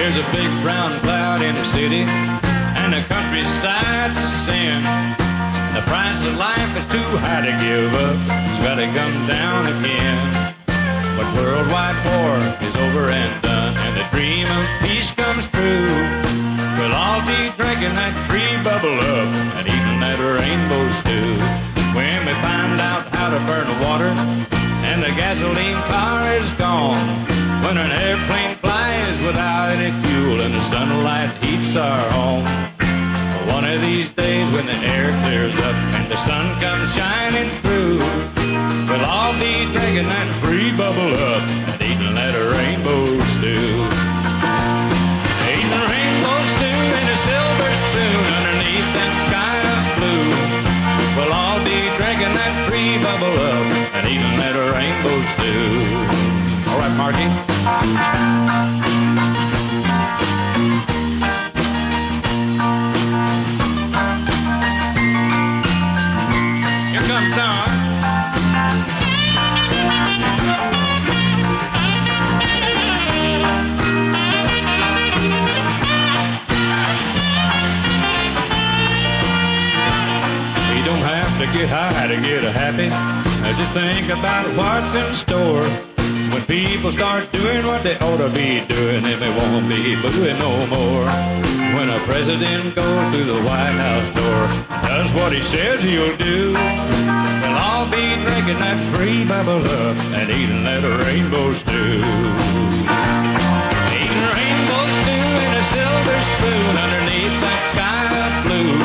There's a big brown cloud in the city and the countryside to sin. The price of life is too high to give up. It's gotta come down again. But worldwide war is over and done, and the dream of peace comes true. We'll all be drinking that free bubble up and eating that rainbow stew. When we find out how to burn the water and the gasoline car is gone. When an airplane flies without any fuel and the sunlight heats our home. One of these days when the air clears up and the sun comes shining through, we'll all be drinking that free bubble up and eating that rainbow stew. Eating rainbow stew in a silver spoon underneath that sky of blue. We'll all be drinking that free bubble up and eating that rainbow stew. All right, Marky. Get high to get happy. Just think about what's in store. When people start doing what they ought to be doing, then we won't be booing no more. When a president goes through the White House door, does what he says he'll do, we'll all be drinking that free bubble up and eating that rainbow stew. Eating rainbow stew in a silver spoon underneath that sky of blue.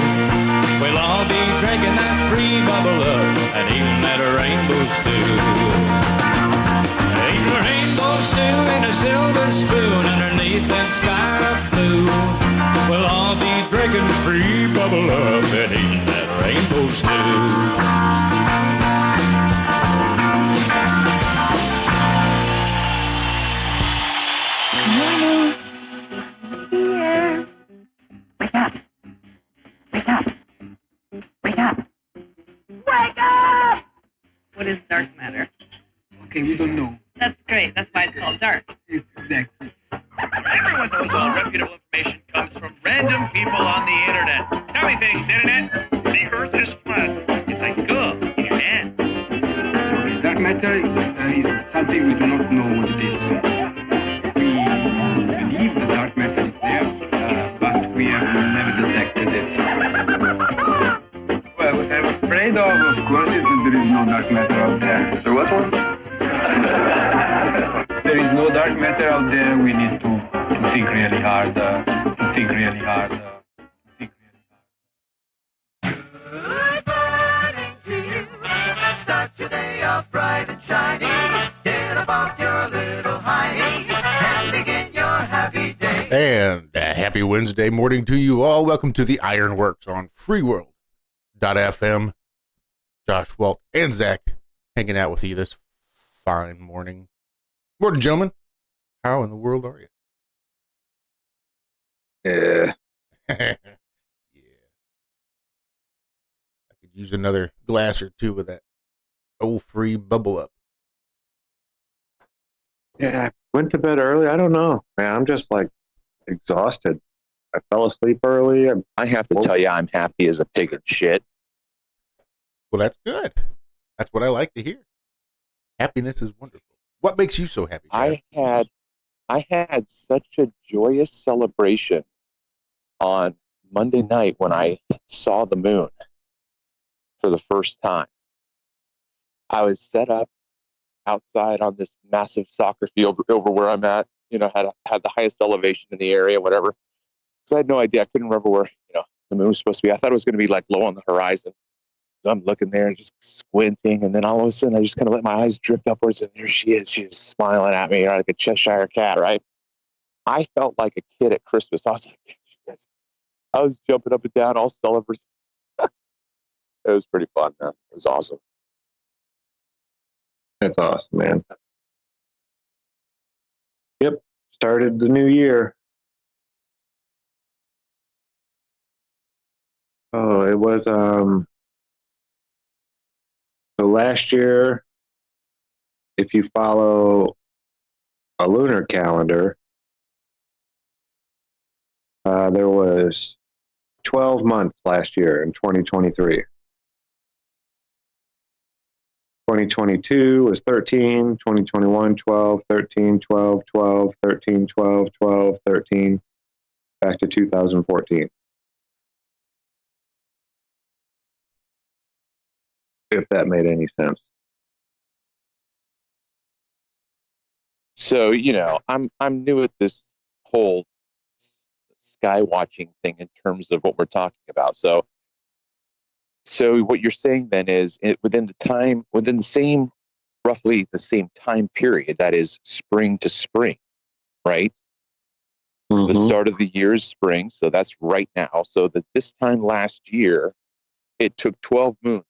We'll all be drinking that free bubble up and eating that rainbow stew. Eating rainbow stew in a silver spoon underneath that sky of blue. We'll all be drinking free bubble up and eating that rainbow stew. What is dark matter? Okay, we don't know. That's great. That's why it's called dark. It's exactly. Everyone knows all reputable information comes from random people on the internet. Tell me things, internet. The earth is flat. It's like school in your hand. Okay, dark matter is something we do not know what it is. We believe the dark matter is there, but we have never detected it. Well, what I'm afraid of course, is that there is no dark matter out there. There was one? There is no dark matter out there. We need to think really hard. Good morning to you. Start your day off bright and shiny. Get up off your little hiney and begin your happy day. And a happy Wednesday morning to you all. Welcome to the IRONWORX on freeworld.fm. Josh, Walt, and Zack hanging out with you this fine morning. Morning, gentlemen. How in the world are you? Yeah. Yeah. I could use another glass or two of that old free bubble up. Yeah, I went to bed early. I don't know, man. I'm just like exhausted. I fell asleep early. I have to tell you, I'm happy as a pig in shit. Well, that's good. That's what I like to hear. Happiness is wonderful. What makes you so happy, Jack? I had such a joyous celebration on Monday night when I saw the moon for the first time. I was set up outside on this massive soccer field over where I'm at, had the highest elevation in the area, whatever. So I had no idea. I couldn't remember where, the moon was supposed to be. I thought it was going to be like low on the horizon. So I'm looking there and just squinting, and then all of a sudden I just kind of let my eyes drift upwards, and there she is. She's smiling at me like a Cheshire cat, right? I felt like a kid at Christmas. I was like, yes. I was jumping up and down, all celebrating. It was pretty fun, man. It was awesome. That's awesome, man. Yep. Started the new year. Oh, it was so last year, if you follow a lunar calendar, There was 12 months last year in 2023. 2022 was 13, 2021, 12, 13, 12, 12, 13, 12, 12, 13, back to 2014. If that made any sense. So, I'm new at this whole sky watching thing in terms of what we're talking about. So what you're saying then is within roughly the same time period, that is spring to spring, right? Mm-hmm. The start of the year is spring, so that's right now. So that this time last year, it took 12 moons.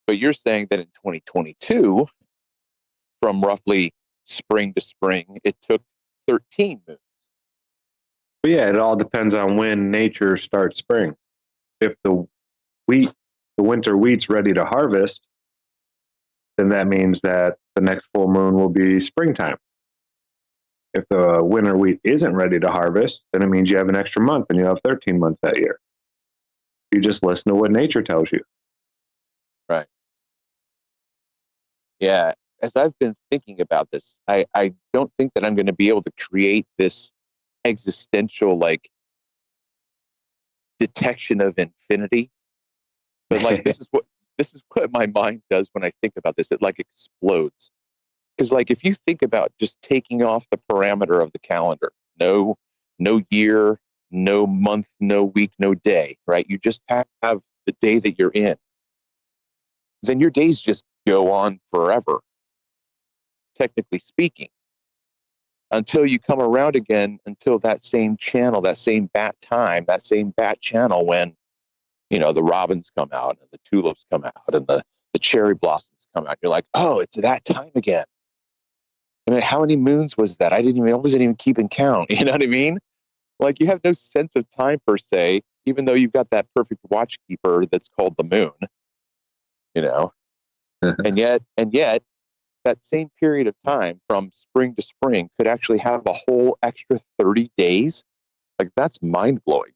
But you're saying that in 2022, from roughly spring to spring, it took 13 moons. But yeah, it all depends on when nature starts spring. If the winter wheat's ready to harvest, then that means that the next full moon will be springtime. If the winter wheat isn't ready to harvest, then it means you have an extra month and you have 13 months that year. You just listen to what nature tells you. Right. Yeah. As I've been thinking about this, I don't think that I'm going to be able to create this existential, detection of infinity. But this is what my mind does when I think about this. It explodes. Because if you think about just taking off the parameter of the calendar, no year, no month, no week, no day, right? You just have the day that you're in. Then your days just go on forever, technically speaking, until you come around again, until that same channel, that same bat time, that same bat channel when, the robins come out and the tulips come out and the cherry blossoms come out. You're like, oh, it's that time again. I mean, how many moons was that? I wasn't even keeping count. You know what I mean? You have no sense of time per se, even though you've got that perfect watchkeeper that's called the moon, and yet that same period of time from spring to spring could actually have a whole extra 30 days. That's mind blowing.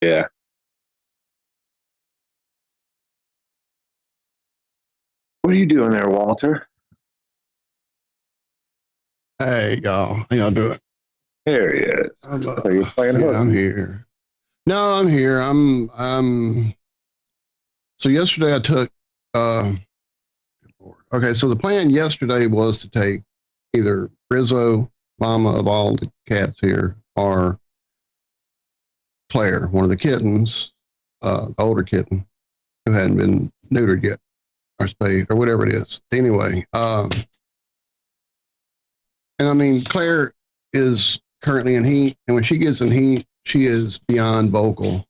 Yeah. What are you doing there, Walter? Hey, y'all. How y'all doing? There he is. Are you playing yeah, I'm here. No, I'm here. So yesterday I took, okay, so the plan yesterday was to take either Rizzo, mama of all the cats here, or Claire, one of the kittens, the older kitten, who hadn't been neutered yet, or spayed, or whatever it is. Anyway, and I mean, Claire is currently in heat, and when she gets in heat, she is beyond vocal,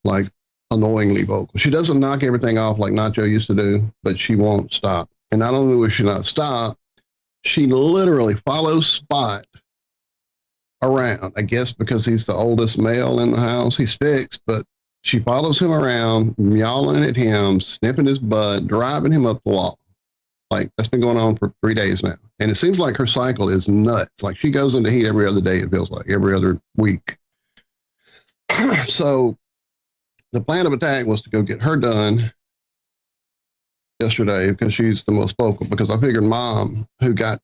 annoyingly vocal. She doesn't knock everything off like Nacho used to do, but she won't stop. And not only will she not stop, she literally follows Spot around. I guess because he's the oldest male in the house, he's fixed, but she follows him around, yowling at him, sniffing his butt, driving him up the wall. That's been going on for 3 days now. And it seems like her cycle is nuts. She goes into heat every other day, it feels like, every other week. So the plan of attack was to go get her done yesterday because she's the most vocal, because I figured Mom, who got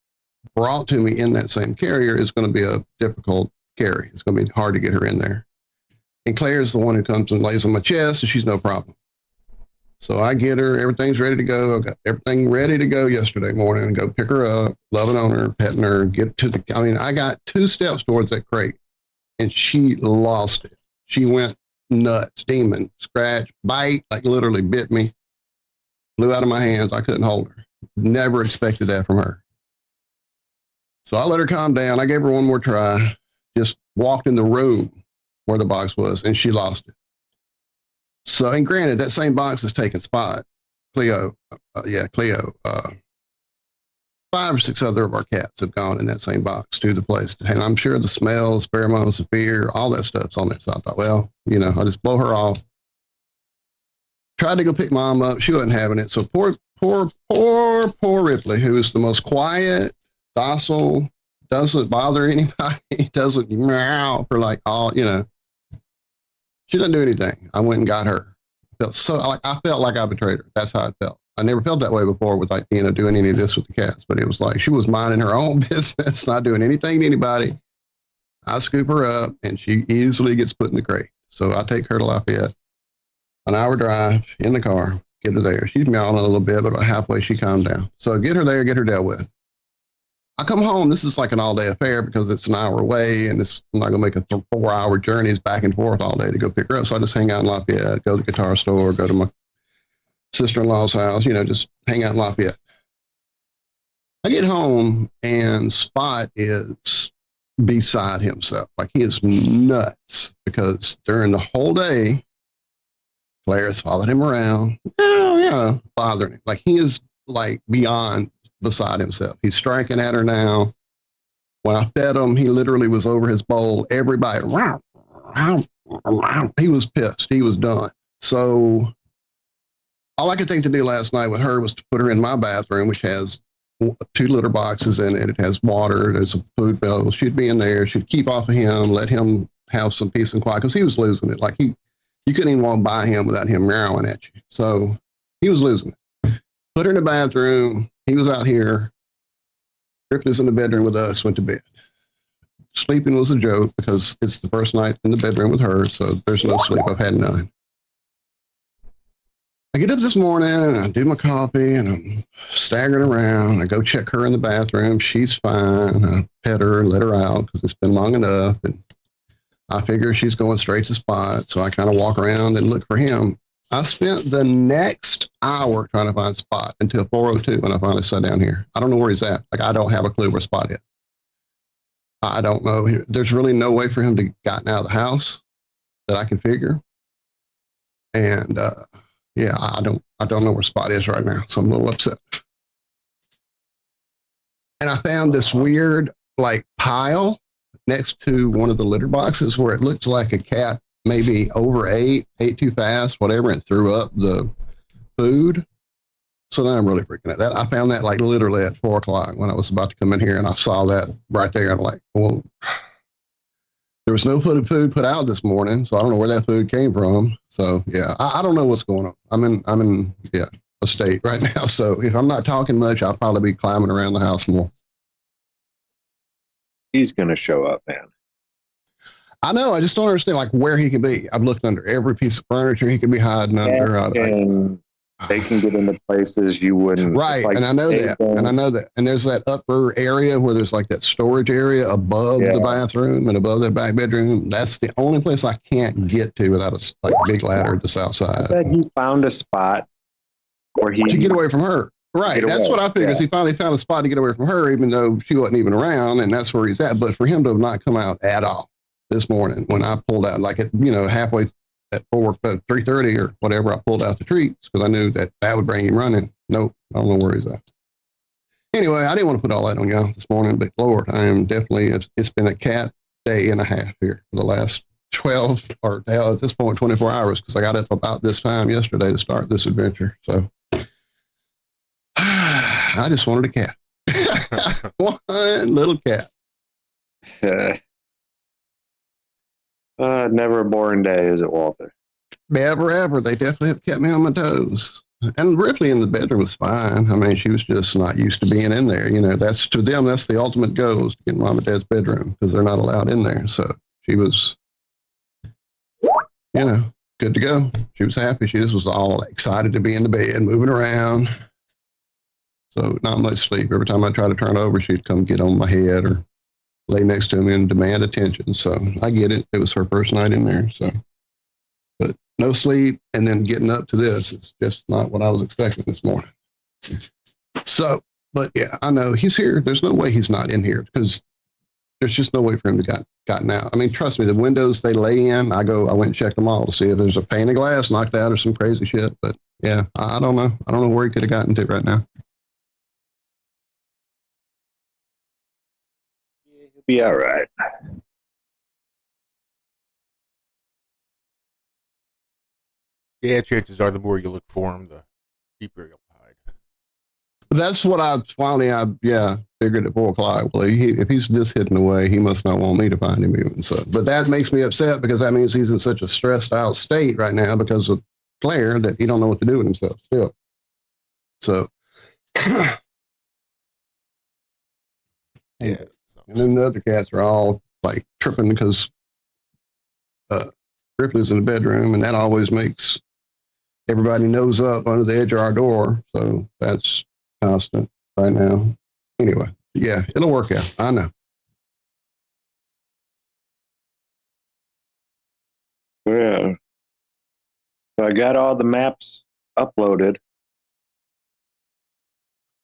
brought to me in that same carrier, is going to be a difficult carry. It's going to be hard to get her in there. And Claire's the one who comes and lays on my chest, and she's no problem. So I get her, everything's ready to go. I got everything ready to go yesterday morning and go pick her up, loving on her, petting her, I got 2 steps towards that crate and she lost it. She went nuts, demon, scratch, bite, literally bit me, flew out of my hands. I couldn't hold her. Never expected that from her. So I let her calm down. I gave her one more try, just walked in the room where the box was, and she lost it. So, and granted, that same box is taking Spot, Cleo, 5 or 6 other of our cats have gone in that same box to the place. And I'm sure the smells, pheromones, the fear, all that stuff's on there. So I thought, well, I'll just blow her off. Tried to go pick Mom up. She wasn't having it. So poor Ripley, who is the most quiet, docile, doesn't bother anybody, doesn't meow for like all, you know, she doesn't do anything. I went and got her. I felt like I betrayed her. That's how it felt. I never felt that way before with like, you know, doing any of this with the cats, but it was like she was minding her own business, not doing anything to anybody. I scoop her up and she easily gets put in the crate. So I take her to Lafayette, an hour drive in the car, get her there. She's meowing a little bit, but about halfway she calmed down. So get her there, get her dealt with. I come home. This is like an all day affair because it's an hour away and I'm not going to make a 4-hour journey. It's back and forth all day to go pick her up. So I just hang out in Lafayette, go to the guitar store, go to my sister-in-law's house, you know, just hang out in Lafayette. I get home and Spot is beside himself. Like he is nuts because during the whole day, Claire has followed him around. Oh, yeah, bothering him. Like he is like beyond beside himself. He's striking at her now. When I fed him, he literally was over his bowl. Everybody, he was pissed. He was done. So all I could think to do last night with her was to put her in my bathroom, which has 2 litter boxes in it. It has water. There's a food bowl. She'd be in there. She'd keep off of him, let him have some peace and quiet because he was losing it. Like you couldn't even walk by him without him meowing at you. So he was losing it. Put her in the bathroom. He was out here. Griffin is in the bedroom with us, went to bed. Sleeping was a joke because it's the first night in the bedroom with her, so there's no sleep. I've had none. I get up this morning and I do my coffee and I'm staggering around. I go check her in the bathroom. She's fine. I pet her and let her out because it's been long enough. And I figure she's going straight to Spot. So I kind of walk around and look for him. I spent the next hour trying to find Spot until 4:02 when I finally sat down here. I don't know where he's at. Like, I don't have a clue where Spot is. I don't know. There's really no way for him to gotten out of the house that I can figure. And, yeah, I don't know where Spot is right now, so I'm a little upset. And I found this weird like pile next to one of the litter boxes where it looked like a cat maybe ate too fast, whatever, and threw up the food. So now I'm really freaking out. That I found that like literally at 4:00 when I was about to come in here, and I saw that right there. I'm like, well, there was no food put out this morning, so I don't know where that food came from. So yeah, I don't know what's going on. I'm in a state right now. So if I'm not talking much, I'll probably be climbing around the house more. He's gonna show up, man. I know. I just don't understand like where he could be. I've looked under every piece of furniture he could be hiding under. They can get into places you wouldn't. Right, like, and I know that, and there's that upper area where there's like that storage area above the bathroom and above the back bedroom. That's the only place I can't get to without a like big ladder at the south side. I bet he found a spot where he to get away from her. Right, that's what I figured. He finally found a spot to get away from her, even though she wasn't even around, and that's where he's at. But for him to have not come out at all this morning when I pulled out, like at halfway at 3:30 or whatever, I pulled out the treats because I knew that would bring him running. Nope, I don't know where he's at. Anyway, I didn't want to put all that on y'all this morning, but Lord, I am definitely, it's been a cat day and a half here for the last 12 or hell, at this point, 24 hours because I got up about this time yesterday to start this adventure. So I just wanted a cat. One little cat. Never a boring day, is it, Walter? Never, ever. They definitely have kept me on my toes. And Ripley in the bedroom was fine. I mean, she was just not used to being in there. That's to them, that's the ultimate goal is to get in mom and dad's bedroom because they're not allowed in there. So she was, good to go. She was happy. She just was all excited to be in the bed, moving around. So not much sleep. Every time I try to turn over, she'd come get on my head or lay next to me and demand attention. So I get it. It was her first night in there. So, but no sleep and then getting up to this is just not what I was expecting this morning. So, but yeah, I know he's here. There's no way he's not in here because there's just no way for him to gotten out. I mean, trust me, the windows they lay in, I went and checked them all to see if there's a pane of glass knocked out or some crazy shit. But yeah, I don't know. I don't know where he could have gotten to right now. He'll be all right. Yeah, chances are the more you look for him, the deeper he'll hide. That's what I figured at 4:00. Well, if he's just hidden away, he must not want me to find him even. So, but that makes me upset because that means he's in such a stressed out state right now because of Claire that he don't know what to do with himself still. So, Yeah. and then the other cats are all like tripping because Ripley's in the bedroom, and that always makes everybody nose up under the edge of our door. So that's constant right now. Anyway, yeah, it'll work out. I know. Yeah. So I got all the maps uploaded.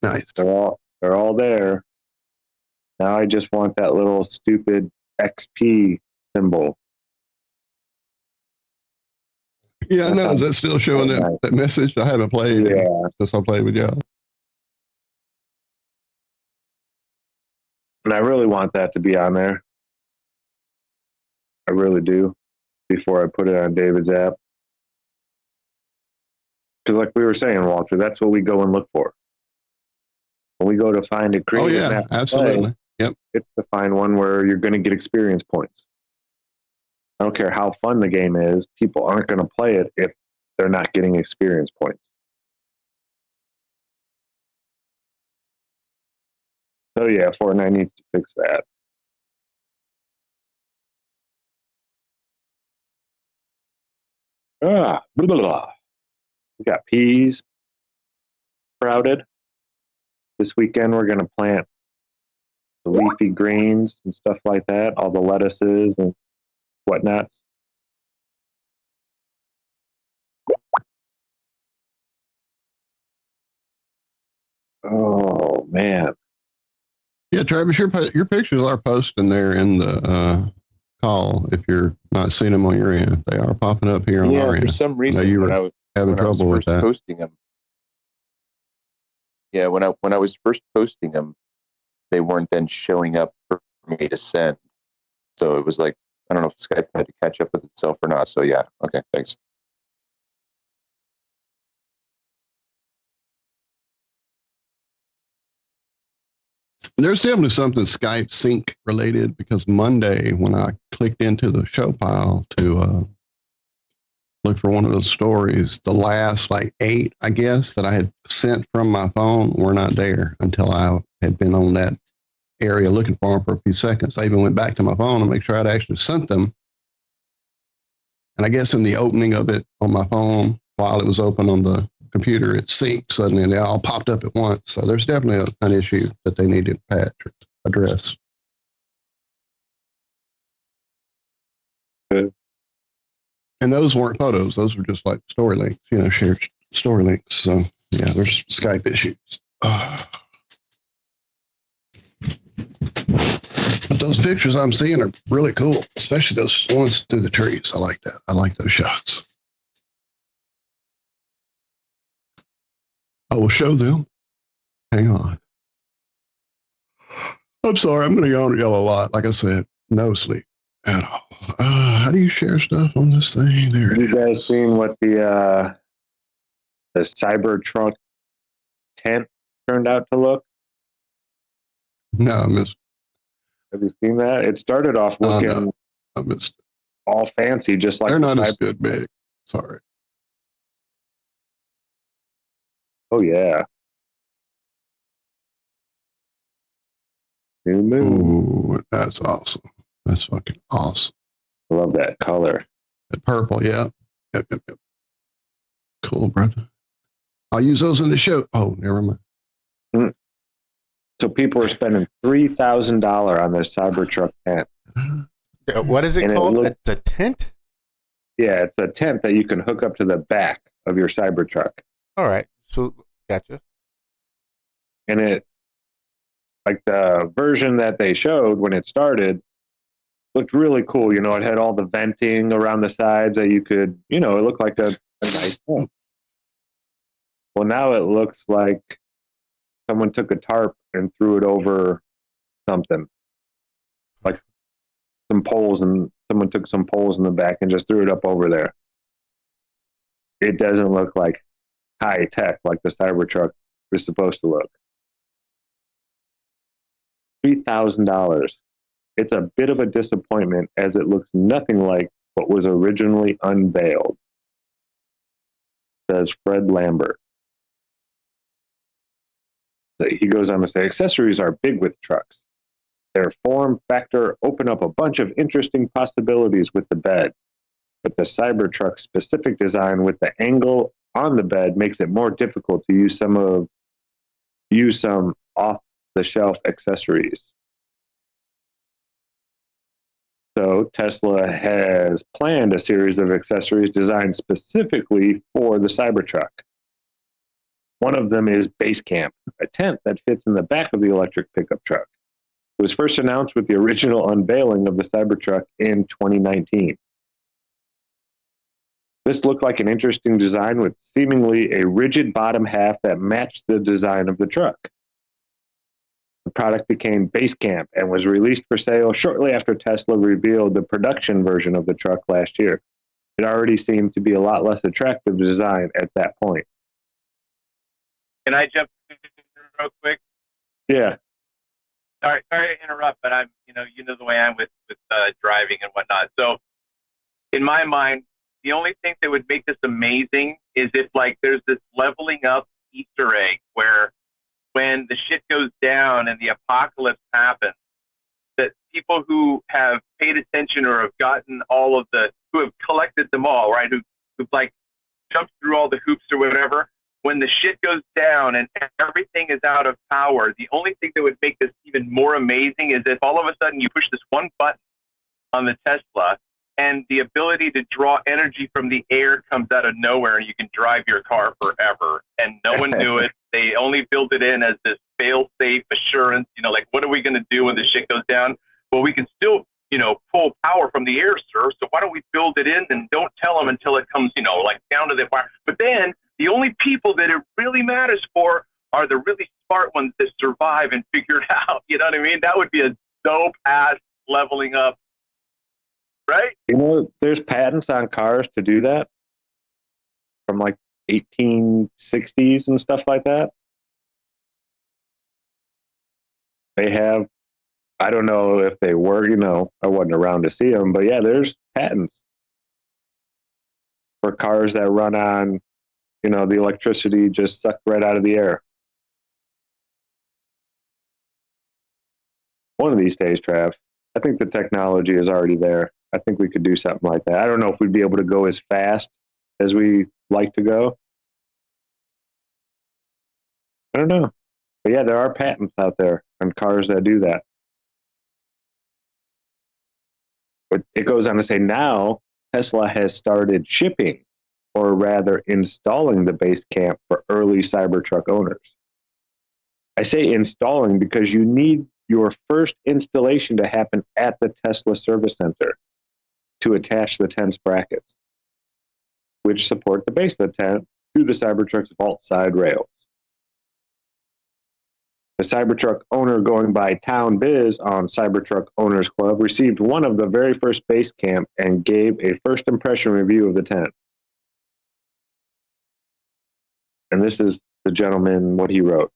Nice. They're all there. Now I just want that little stupid XP symbol. Yeah, I know. Is that still showing that message? I haven't played since I played with y'all. And I really want that to be on there. I really do. Before I put it on David's app. Because like we were saying, Walter, that's what we go and look for. When we go to find a creative map, absolutely. Yep. It's to find one where you're going to get experience points. I don't care how fun the game is, people aren't going to play it if they're not getting experience points. So yeah, Fortnite needs to fix that. Blah, blah, blah. We got peas sprouted. This weekend we're going to plant the leafy greens and stuff like that, all the lettuces and whatnot. Oh, man. Yeah, Travis, your pictures are posting there in the call. If you're not seeing them on your end, they are popping up here on our end. For some reason, you were having trouble with that. Posting them. Yeah, when I was first posting them, they weren't then showing up for me to send. So it was like, I don't know if Skype had to catch up with itself or not. So yeah, okay, thanks. There's definitely something Skype sync related because Monday when I clicked into the show pile to look for one of those stories, the last like 8, I guess, that I had sent from my phone were not there until I had been on that area looking for them for a few seconds. I even went back to my phone to make sure I'd actually sent them. And I guess in the opening of it on my phone, while it was open on the computer, it synced suddenly and they all popped up at once. So there's definitely an issue that they need to patch or address. Good. And those weren't photos. Those were just like story links, shared story links. So yeah, there's Skype issues. But those pictures I'm seeing are really cool, especially those ones through the trees. I like that. I like those shots. I will show them. Hang on. I'm sorry. I'm going to yawn and yell a lot. Like I said, no sleep at all. How do you share stuff on this thing? There it is. You guys seen what the Cybertruck tent turned out to look? No, I missed. Have you seen that? It started off looking No, I missed. all fancy, just like They're not as Cyber- good big. Sorry. Oh yeah. New moon. Ooh, that's awesome. That's fucking awesome. I love that color. That purple, yeah. Yep. Cool, brother. I'll use those in the show. Oh, never mind. So people are spending $3,000 on this Cybertruck tent. What is it And called? it The tent? Yeah, it's a tent that you can hook up to the back of your Cybertruck. All right. So, gotcha. And it, like the version that they showed when it started, looked really cool. It had all the venting around the sides that you could, it looked like a nice tent. Well, now it looks like someone took a tarp and threw it over something. Like some poles, and someone took some poles in the back and just threw it up over there. It doesn't look like high tech like the Cybertruck was supposed to look. $3,000. It's a bit of a disappointment as it looks nothing like what was originally unveiled, says Fred Lambert. He goes on to say, accessories are big with trucks. Their form factor open up a bunch of interesting possibilities with the bed, but the Cybertruck's specific design with the angle on the bed makes it more difficult to use some off-the-shelf accessories. So Tesla has planned a series of accessories designed specifically for the Cybertruck. One of them is Base Camp, a tent that fits in the back of the electric pickup truck. It was first announced with the original unveiling of the Cybertruck in 2019. This looked like an interesting design with seemingly a rigid bottom half that matched the design of the truck. The product became Base Camp and was released for sale shortly after Tesla revealed the production version of the truck last year. It already seemed to be a lot less attractive design at that point. Can I jump in real quick? Yeah. Sorry to interrupt, but I'm, you know the way I'm with driving and whatnot. So, in my mind, the only thing that would make this amazing is if, like, there's this leveling up Easter egg where, when the shit goes down and the apocalypse happens, that people who have paid attention or have gotten who have collected them all, right, who've like jumped through all the hoops or whatever. When the shit goes down and everything is out of power, the only thing that would make this even more amazing is if all of a sudden you push this one button on the Tesla and the ability to draw energy from the air comes out of nowhere and you can drive your car forever. And no one knew it. They only built it in as this fail-safe assurance, like, what are we going to do when the shit goes down? Well, we can still, pull power from the air, sir. So why don't we build it in and don't tell them until it comes, like down to the fire. But then the only people that it really matters for are the really smart ones that survive and figure it out. You know what I mean? That would be a dope ass leveling up, right? There's patents on cars to do that from like 1860s and stuff like that. They have, I don't know if they were, I wasn't around to see them, but yeah, there's patents for cars that run on, the electricity just sucked right out of the air. One of these days, Trav, I think the technology is already there. I think we could do something like that. I don't know if we'd be able to go as fast as we like to go. I don't know. But yeah, there are patents out there on cars that do that. But it goes on to say now Tesla has started shipping, or rather installing, the Base Camp for early Cybertruck owners. I say installing because you need your first installation to happen at the Tesla service center to attach the tent's brackets, which support the base of the tent to the Cybertruck's vault side rails. The Cybertruck owner going by Town Biz on Cybertruck Owners Club received one of the very first Base Camp and gave a first impression review of the tent. And this is the gentleman, what he wrote.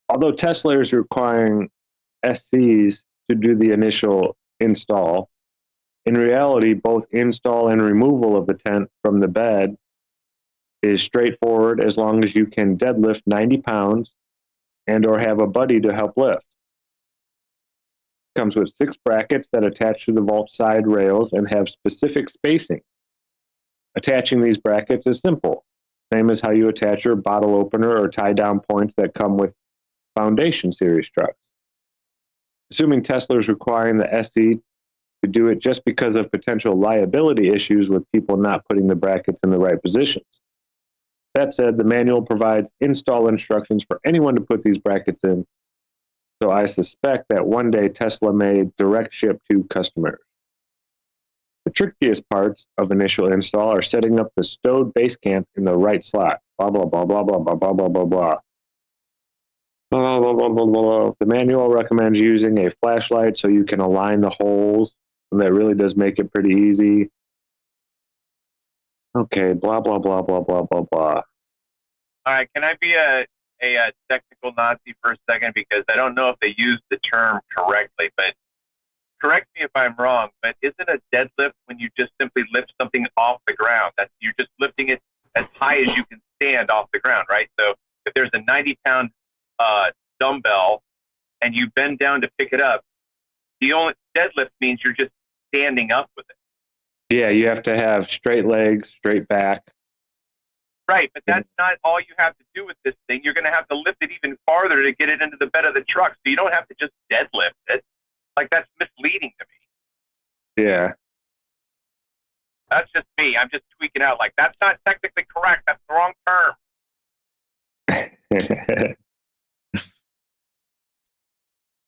Although Tesla is requiring SCs to do the initial install, in reality, both install and removal of the tent from the bed is straightforward as long as you can deadlift 90 pounds and or have a buddy to help lift. It comes with 6 brackets that attach to the vault side rails and have specific spacing. Attaching these brackets is simple, same as how you attach your bottle opener or tie down points that come with Foundation Series trucks. Assuming Tesla is requiring the SC to do it just because of potential liability issues with people not putting the brackets in the right positions. That said, the manual provides install instructions for anyone to put these brackets in, so I suspect that one day Tesla may direct ship to customers. The trickiest parts of initial install are setting up the stowed Base Camp in the right slot. Blah, blah, blah, blah, blah, blah, blah, blah, blah, blah. Blah, blah, blah, blah, blah. The manual recommends using a flashlight so you can align the holes, and that really does make it pretty easy. Okay, blah, blah, blah, blah, blah, blah, blah. All right, can I be a a technical Nazi for a second because I don't know if they use the term correctly, but correct me if I'm wrong, but isn't a deadlift when you just simply lift something off the ground? That's you're just lifting it as high as you can stand off the ground, right? So if there's a 90-pound dumbbell and you bend down to pick it up, the only deadlift means you're just standing up with it. Yeah, you have to have straight legs, straight back. Right, but that's not all you have to do with this thing. You're going to have to lift it even farther to get it into the bed of the truck. So you don't have to just deadlift it. Like, that's misleading to me. Yeah. That's just me. I'm just tweaking out. Like, that's not technically correct. That's the wrong term.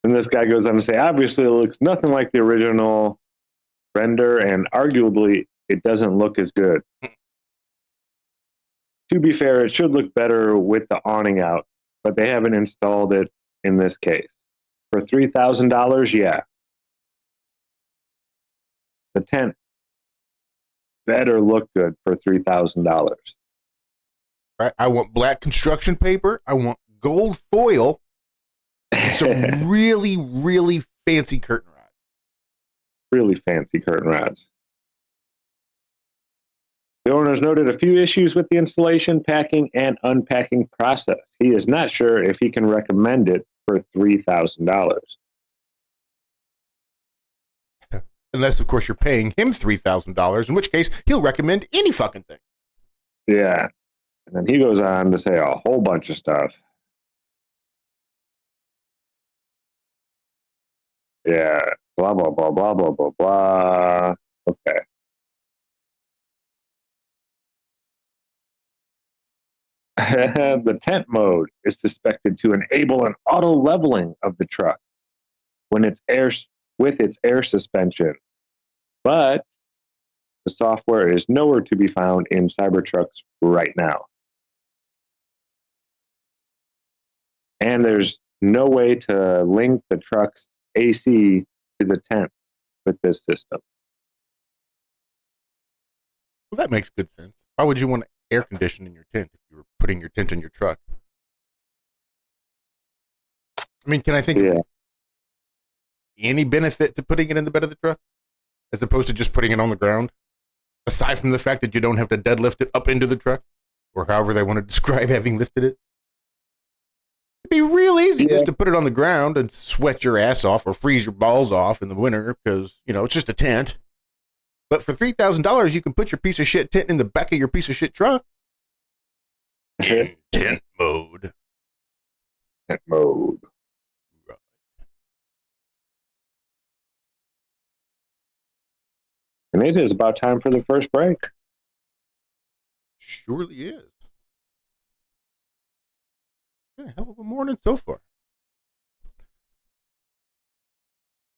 And this guy goes on to say, obviously it looks nothing like the original render, and arguably it doesn't look as good. To be fair, it should look better with the awning out, but they haven't installed it in this case. For $3,000, yeah. The tent better look good for $3,000. Right? I want black construction paper. I want gold foil. And some really, really fancy curtain rods. Really fancy curtain rods. The owners noted a few issues with the installation, packing, and unpacking process. He is not sure if he can recommend it for $3,000. Unless, of course, you're paying him $3,000, in which case he'll recommend any fucking thing. Yeah. And then he goes on to say a whole bunch of stuff. Yeah. Blah, blah, blah, blah, blah, blah, blah. Okay. The tent mode is suspected to enable an auto leveling of the truck when it's with its air suspension, but the software is nowhere to be found in Cybertrucks right now. And there's no way to link the truck's AC to the tent with this system. Well, that makes good sense. Why would you want air conditioning in your tent if you were putting your tent in your truck? I mean, can I think of any benefit to putting it in the bed of the truck as opposed to just putting it on the ground? Aside from the fact that you don't have to deadlift it up into the truck, or however they want to describe having lifted it. It'd be real easy just to put it on the ground and sweat your ass off or freeze your balls off in the winter because, you know, it's just a tent. But for $3,000, you can put your piece of shit tent in the back of your piece of shit truck. In tent mode. Tent mode. Right. And it is about time for the first break. Surely is. Been a hell of a morning so far.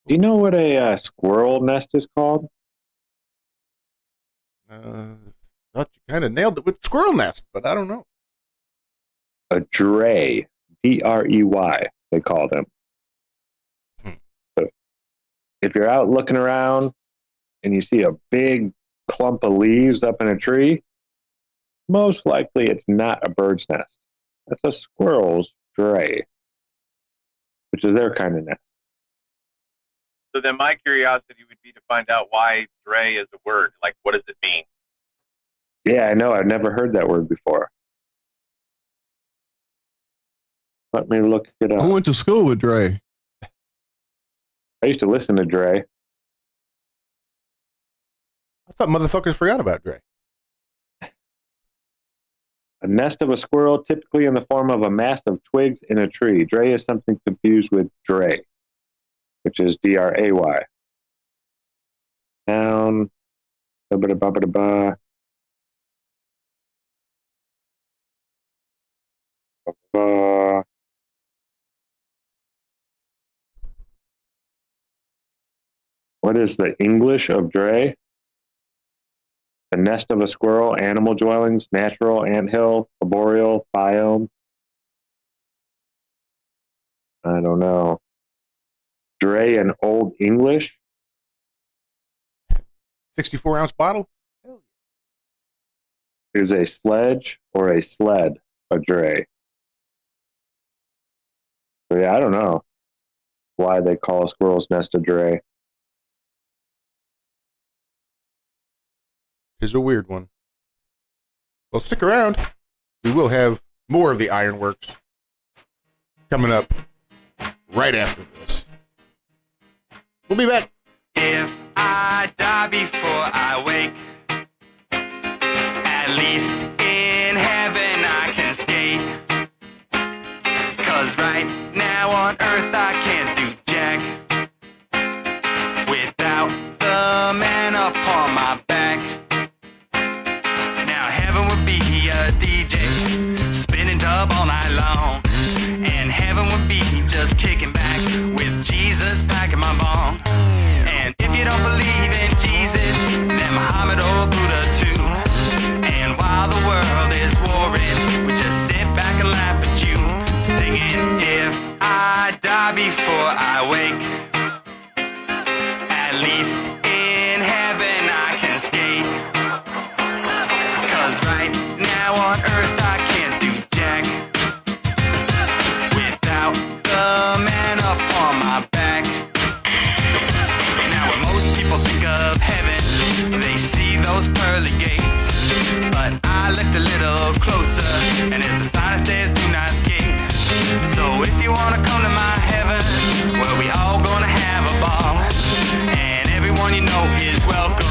Do you know what a squirrel nest is called? Thought you kind of nailed it with squirrel nest, but I don't know. A drey. D-R-E-Y, they call them. So if you're out looking around and you see a big clump of leaves up in a tree, most likely it's not a bird's nest. That's a squirrel's drey, which is their kind of nest. So then my curiosity would be to find out why dray is a word. Like, what does it mean? Yeah, I know. I've never heard that word before. Let me look it up. I went to school with Dre. I used to listen to Dre. I thought motherfuckers forgot about Dre. A nest of a squirrel, typically in the form of a mass of twigs in a tree. Dray is something confused with dray, which is D-R-A-Y. Down. Ba-ba-da-ba-ba-da-ba. Ba-ba. What is the English of dray? The nest of a squirrel, animal dwellings, natural, anthill, arboreal, biome. I don't know. Dray in Old English? 64-ounce bottle? Is a sledge or a sled a dray? So yeah, I don't know why they call a squirrel's nest a dray. It's a weird one. Well, stick around. We will have more of the Ironworks coming up right after this. We'll be back. If I die before I wake, at least in heaven I can skate. 'Cause right now on earth I can't do jack without the man upon my back. Now heaven would be a DJ spinning dub all night long, and heaven would be just kicking back with Jesus back in my bone. And if you don't believe in Jesus, then Muhammad or Buddha too. And while the world is warring, we just sit back and laugh at you, singing, if I die before I wake, at least in heaven I can skate. 'Cause right now on earth I can't do jack without the man upon my back. Now when most people think of heaven, they see those pearly gates. But I looked a little closer, and there's a sign that says do not skate. So if you wanna come to my heaven, well, we all gonna have a ball. And everyone you know is welcome,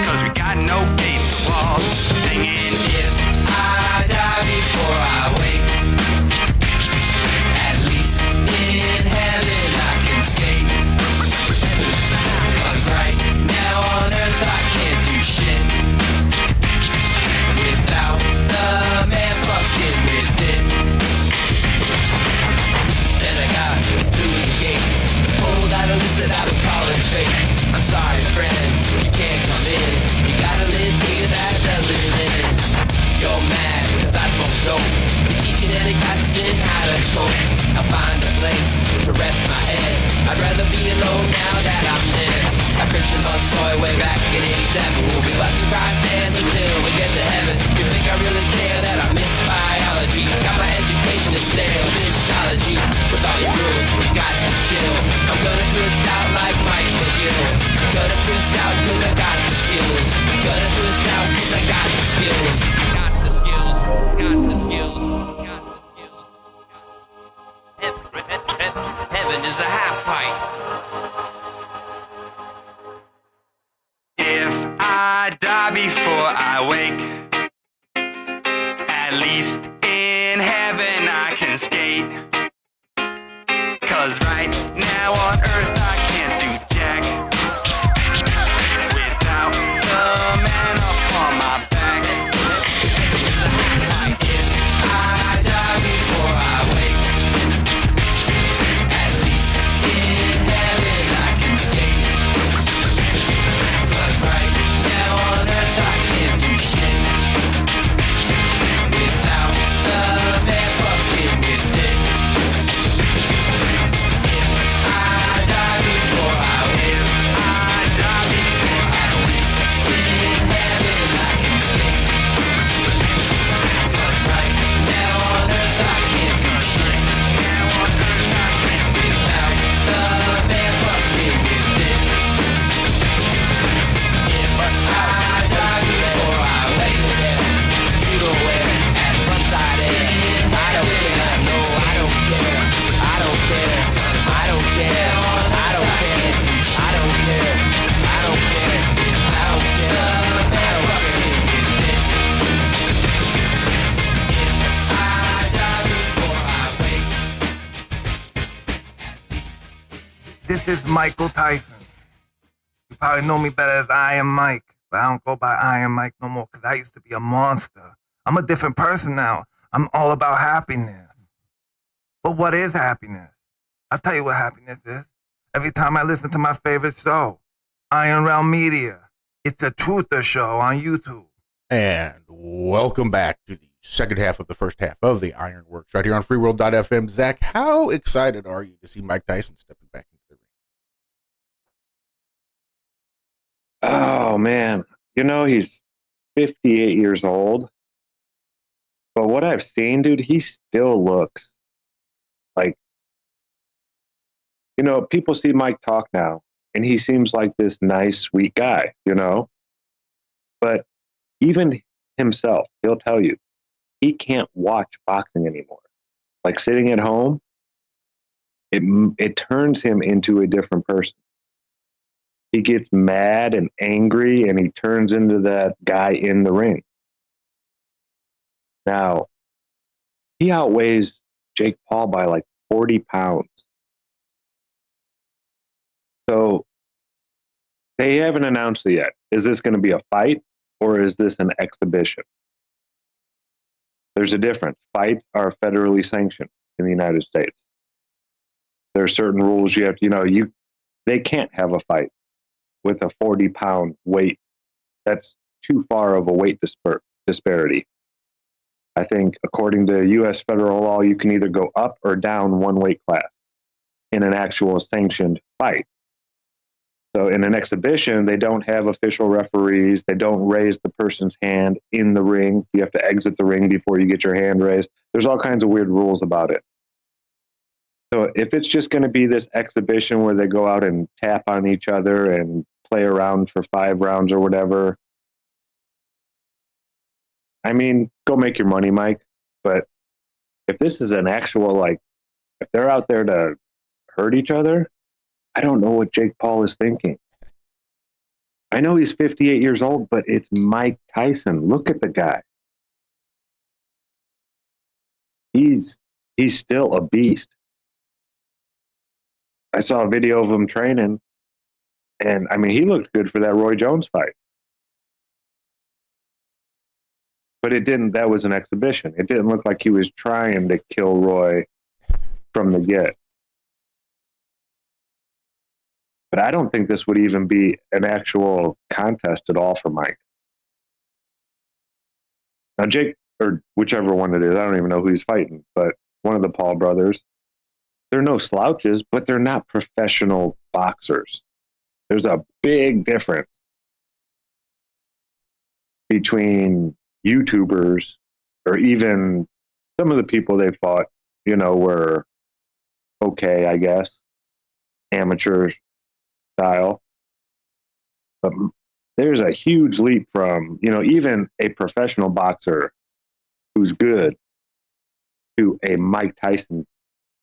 'cause we got no gates or walls. Singing, if I die before I wake, at least in heaven I can skate. 'Cause right now on earth I can't do shit without the man fucking with it. Then I got to the gate, pulled out a list that I would call it fate. I'm sorry friend, you can't come in. You got a list here that doesn't limit. You're mad cause I smoke dope. You're teaching any classes in how to cope. I'll find a place to rest my head. I'd rather be alone now that I'm dead. A Christian bus toy way back in 87. We'll be busting Christ dance until we get to heaven. You think I really care that I missed biology? Got my education in stale physiology. With all your rules, you got to chill. I'm gonna twist out like Mike McGill. Gonna twist out cause I got the skills. Gonna twist out cause I got the skills. Got the skills, got the skills, got the skills. Heaven is a half pipe. If I die before I wake, at least in heaven I can skate. 'Cause right now on earth I can't do jack without the man upon my back. If I die before I wake, at least in heaven I can skate. 'Cause right now on earth I can't do shit without the man fucking with it. If I die before I live, I die before I live. In heaven I can skate. 'Cause right now on earth I can't do shit. Now on earth I can't without the man fucking with it. If I die before I wake, you know where at least I am. I don't care, no, I don't care. I don't care, I don't care. I don't care, I don't care. I don't care, I don't care. I don't fucking with it. If I die before I wake. This is Michael Tyson. You probably know me better as Iron Mike, but I don't go by Iron Mike no more because I used to be a monster. I'm a different person now. I'm all about happiness. But what is happiness? I'll tell you what happiness is. Every time I listen to my favorite show, Media. It's a truther show on YouTube. And welcome back to the second half of the first half of the Ironworks right here on freeworld.fm. Zack, how excited are you to see Mike Tyson stepping back into the ring? Oh man, you know, he's 58 years old, but what I've seen, dude, he still looks like You know, people see Mike talk now, and he seems like this nice, sweet guy, you know? But even himself, he'll tell you, he can't watch boxing anymore. Like sitting at home, it turns him into a different person. He gets mad and angry, and he turns into that guy in the ring. Now, he outweighs Jake Paul by like 40 pounds. So they haven't announced it yet. Is this going to be a fight, or is this an exhibition? There's a difference. Fights are federally sanctioned in the United States. There are certain rules you have to, they can't have a fight with a 40-pound weight. That's too far of a weight disparity. I think according to U.S. federal law, you can either go up or down one weight class in an actual sanctioned fight. So in an exhibition, they don't have official referees. They don't raise the person's hand in the ring. You have to exit the ring before you get your hand raised. There's all kinds of weird rules about it. So if it's just going to be this exhibition where they go out and tap on each other and play around for 5 rounds or whatever, I mean, go make your money, Mike. But if this is an actual, if they're out there to hurt each other, I don't know what Jake Paul is thinking. I know he's 58 years old, but it's Mike Tyson. Look at the guy. He's still a beast. I saw a video of him training, and I mean, he looked good for that Roy Jones fight. But it didn't, that was an exhibition. It didn't look like he was trying to kill Roy from the get. But I don't think this would even be an actual contest at all for Mike. Now, Jake, or whichever one it is, I don't even know who he's fighting, but one of the Paul brothers, they're no slouches, but they're not professional boxers. There's a big difference between YouTubers, or even some of the people they fought, were okay, I guess, amateur style. But there's a huge leap from, even a professional boxer who's good to a Mike Tyson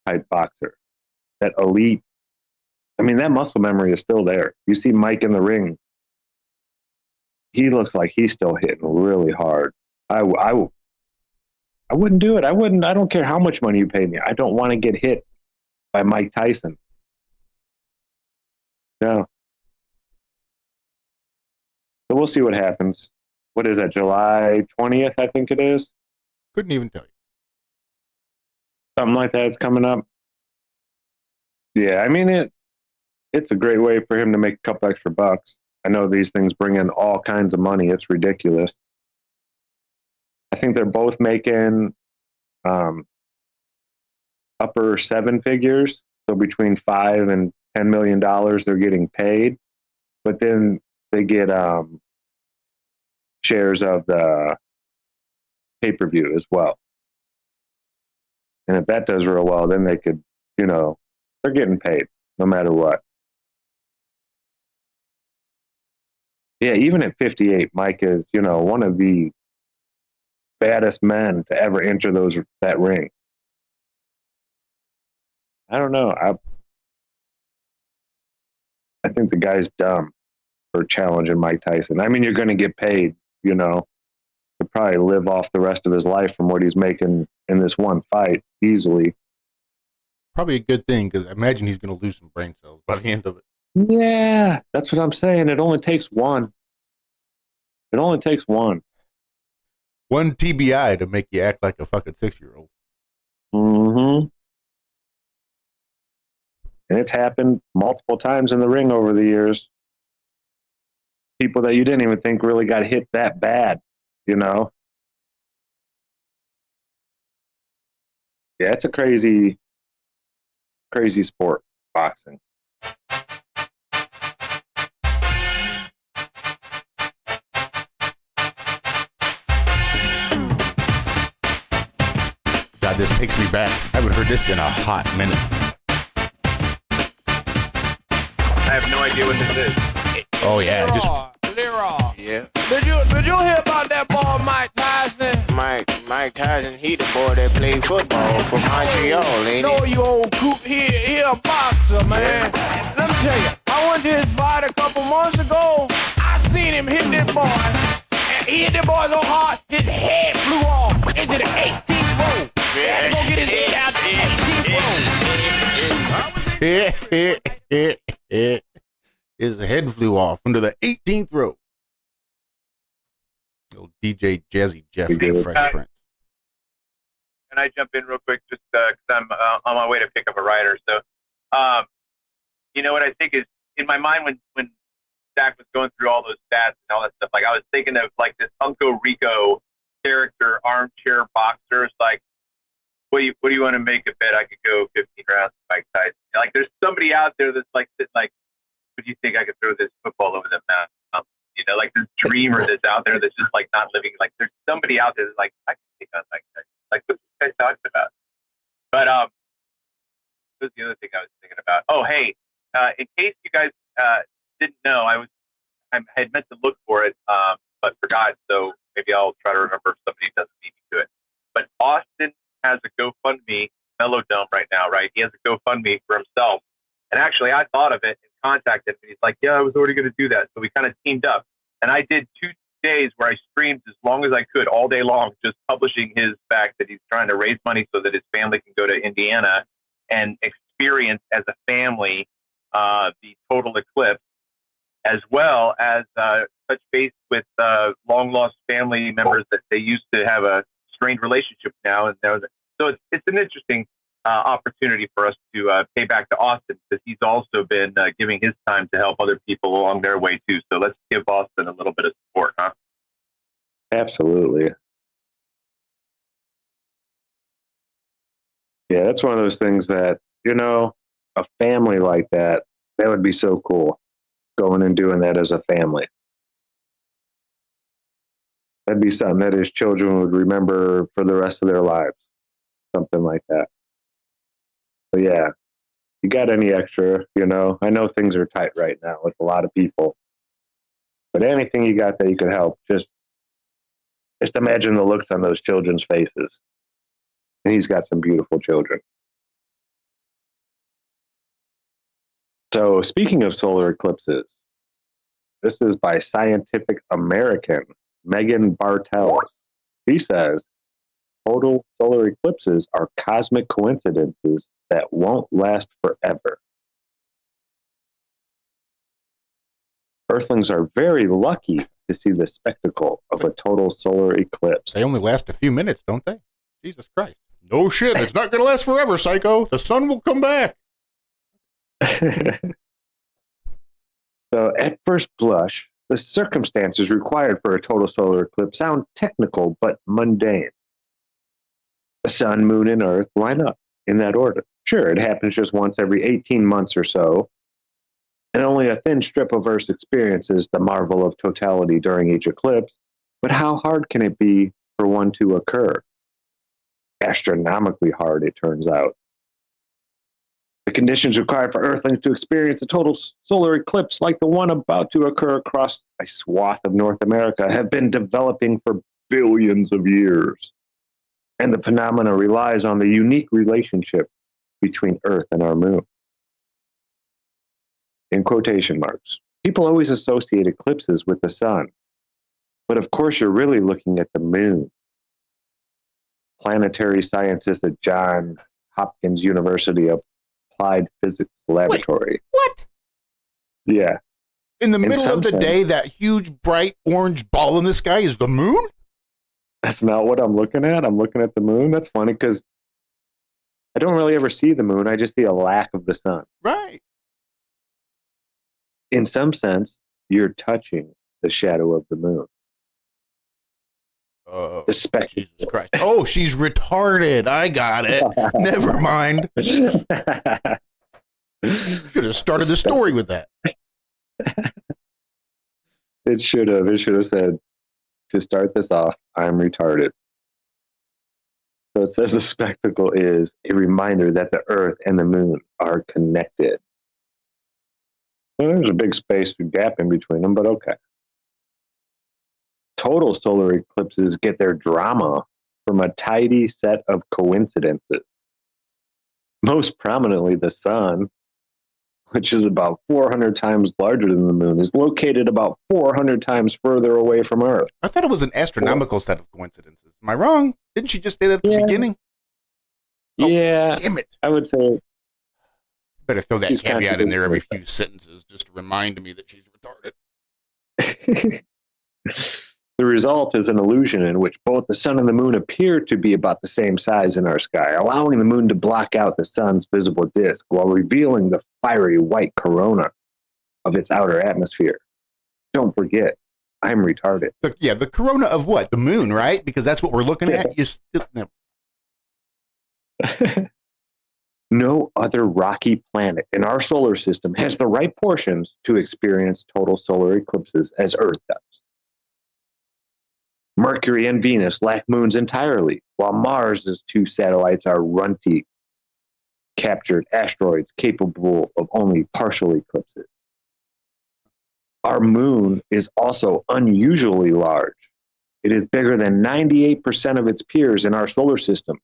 type boxer. That elite, I mean, that muscle memory is still there. You see Mike in the ring, he looks like he's still hitting really hard. I wouldn't do it. I don't care how much money you pay me. I don't want to get hit by Mike Tyson. No. So we'll see what happens. What is that, July 20th, I think it is? Couldn't even tell you. Something like that is coming up. Yeah, I mean, it's a great way for him to make a couple extra bucks. I know these things bring in all kinds of money. It's ridiculous. I think they're both making upper 7 figures. So between $5 and $10 million they're getting paid. But then they get shares of the pay-per-view as well. And if that does real well, then they could, they're getting paid no matter what. Yeah, even at 58, Mike is, one of the baddest men to ever enter that ring. I don't know. I think the guy's dumb for challenging Mike Tyson. I mean, you're going to get paid, He'll probably live off the rest of his life from what he's making in this one fight easily. Probably a good thing, because I imagine he's going to lose some brain cells by the end of it. Yeah, that's what I'm saying. It only takes one. One TBI to make you act like a fucking 6-year-old. Mm-hmm. And it's happened multiple times in the ring over the years. People that you didn't even think really got hit that bad, Yeah, it's a crazy sport, boxing. God, this takes me back. I haven't heard this in a hot minute. I have no idea what this is. Oh yeah, just Leroy. Yeah. Did you hear about that boy Mike Tyson? Mike Tyson, he the boy that played football for Montreal, ain't No, he? you old coot. He a boxer, man. Let me tell you, I went to his fight a couple months ago. I seen him hit that boy. And he hit that boy so hard, his head flew off into the 18th row. He had to go get his head out the 18th row. his head flew off into the 18th row. Old DJ Jazzy Jeff from the Fresh Prince. Can I jump in real quick just because I'm on my way to pick up a rider? So, you know what I think is, in my mind when Zack was going through all those stats and all that stuff, like I was thinking of like this Uncle Rico character, armchair boxers, like, what do you want to make a bet I could go 15 rounds with Mike Tyson? Like, there's somebody out there that's like sitting like, what do you think I could throw this football over the mountain? You know, like this dreamer that's out there that's just like not living. Like, there's somebody out there that's like, I can take on Mike Tyson. Like, what this guy talking about? But what was the other thing I was thinking about? Oh, hey, in case you guys didn't know, I had meant to look for it, but forgot. So maybe I'll try to remember if somebody doesn't beat me to it. But Austin has a GoFundMe, Melodome right now, right? He has a GoFundMe for himself. And actually, I thought of it and contacted him. And he's like, yeah, I was already going to do that. So we kind of teamed up. And I did 2 days where I streamed as long as I could all day long, just publishing his fact that he's trying to raise money so that his family can go to Indiana and experience as a family the total eclipse, as well as touch base with long lost family members that they used to have a strained relationship now. And so it's an interesting opportunity for us to pay back to Austin, because he's also been giving his time to help other people along their way too. So let's give Austin a little bit of support, huh? Absolutely. Yeah, that's one of those things that, you know, a family like that would be so cool, going and doing that as a family. That'd be something that his children would remember for the rest of their lives. Something like that. But yeah, you got any extra, you know, I know things are tight right now with a lot of people, but anything you got that you could help, just imagine the looks on those children's faces. And he's got some beautiful children. So speaking of solar eclipses, this is by Scientific American, Megan Bartels. She says, total solar eclipses are cosmic coincidences that won't last forever. Earthlings are very lucky to see the spectacle of a total solar eclipse. They only last a few minutes, don't they? Jesus Christ. No shit, it's not going to last forever, psycho. The sun will come back. So at first blush, the circumstances required for a total solar eclipse sound technical but mundane. The sun, moon, and earth line up in that order. Sure, it happens just once every 18 months or so, and only a thin strip of Earth experiences the marvel of totality during each eclipse. But how hard can it be for one to occur? Astronomically hard, it turns out. The conditions required for Earthlings to experience a total solar eclipse like the one about to occur across a swath of North America have been developing for billions of years. And the phenomena relies on the unique relationship between Earth and our moon. In quotation marks. People always associate eclipses with the sun. But of course, you're really looking at the moon. Planetary scientists at Johns Hopkins University Applied Physics Laboratory. Wait, what? Yeah. In the middle of the day, that huge, bright orange ball in the sky is the moon? That's not what I'm looking at. I'm looking at the moon. That's funny because I don't really ever see the moon. I just see a lack of the sun. Right. In some sense, you're touching the shadow of the moon. The spectacle. Jesus Christ. Oh, she's retarded. I got it. Never mind. Should have started the story with that. It should have. It should have said, to start this off, I'm retarded. So it says the spectacle is a reminder that the Earth and the moon are connected. Well, there's a big space gap in between them, but okay. Total solar eclipses get their drama from a tidy set of coincidences. Most prominently, the sun, which is about 400 times larger than the moon, is located about 400 times further away from Earth. I thought it was an astronomical set of coincidences. Am I wrong? Didn't she just say that at the beginning? Yeah. Damn it. I would say. Better throw that caveat in there every few sentences just to remind me that she's retarded. The result is an illusion in which both the sun and the moon appear to be about the same size in our sky, allowing the moon to block out the sun's visible disk while revealing the fiery white corona of its outer atmosphere. Don't forget, I'm retarded. The corona of what? The moon, right? Because that's what we're looking at. You still never. No other rocky planet in our solar system has the right portions to experience total solar eclipses as Earth does. Mercury and Venus lack moons entirely, while Mars' two satellites are runty, captured asteroids capable of only partial eclipses. Our moon is also unusually large. It is bigger than 98% of its peers in our solar system,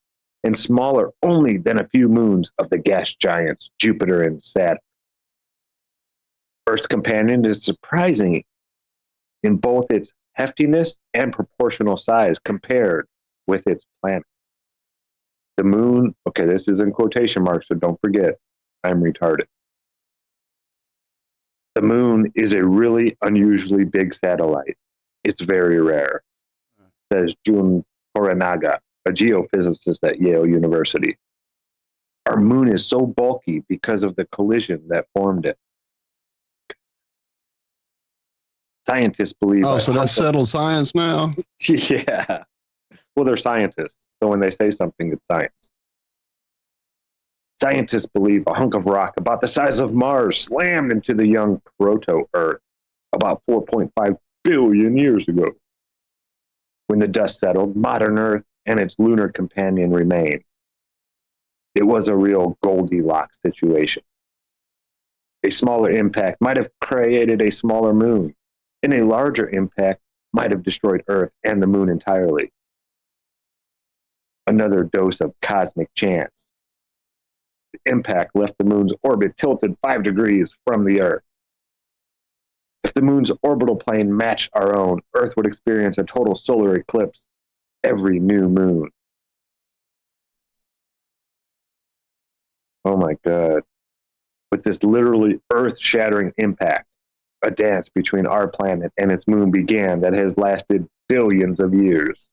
and smaller only than a few moons of the gas giants Jupiter and Saturn. Earth's companion is surprising in both its heftiness and proportional size compared with its planet. The moon, okay, this is in quotation marks, so don't forget, I'm retarded. The moon is a really unusually big satellite. It's very rare, says Jun Koranaga, a geophysicist at Yale University. Our moon is so bulky because of the collision that formed it. Scientists believe... Oh, so that's settled science now? Yeah. Well, they're scientists, so when they say something, it's science. Scientists believe a hunk of rock about the size of Mars slammed into the young proto-Earth about 4.5 billion years ago. When the dust settled, modern Earth and its lunar companion remained. It was a real Goldilocks situation. A smaller impact might have created a smaller moon, and a larger impact might have destroyed Earth and the moon entirely. Another dose of cosmic chance. The impact left the moon's orbit tilted 5 degrees from the Earth. If the moon's orbital plane matched our own, Earth would experience a total solar eclipse every new moon. Oh my God. With this literally earth-shattering impact, a dance between our planet and its moon began that has lasted billions of years.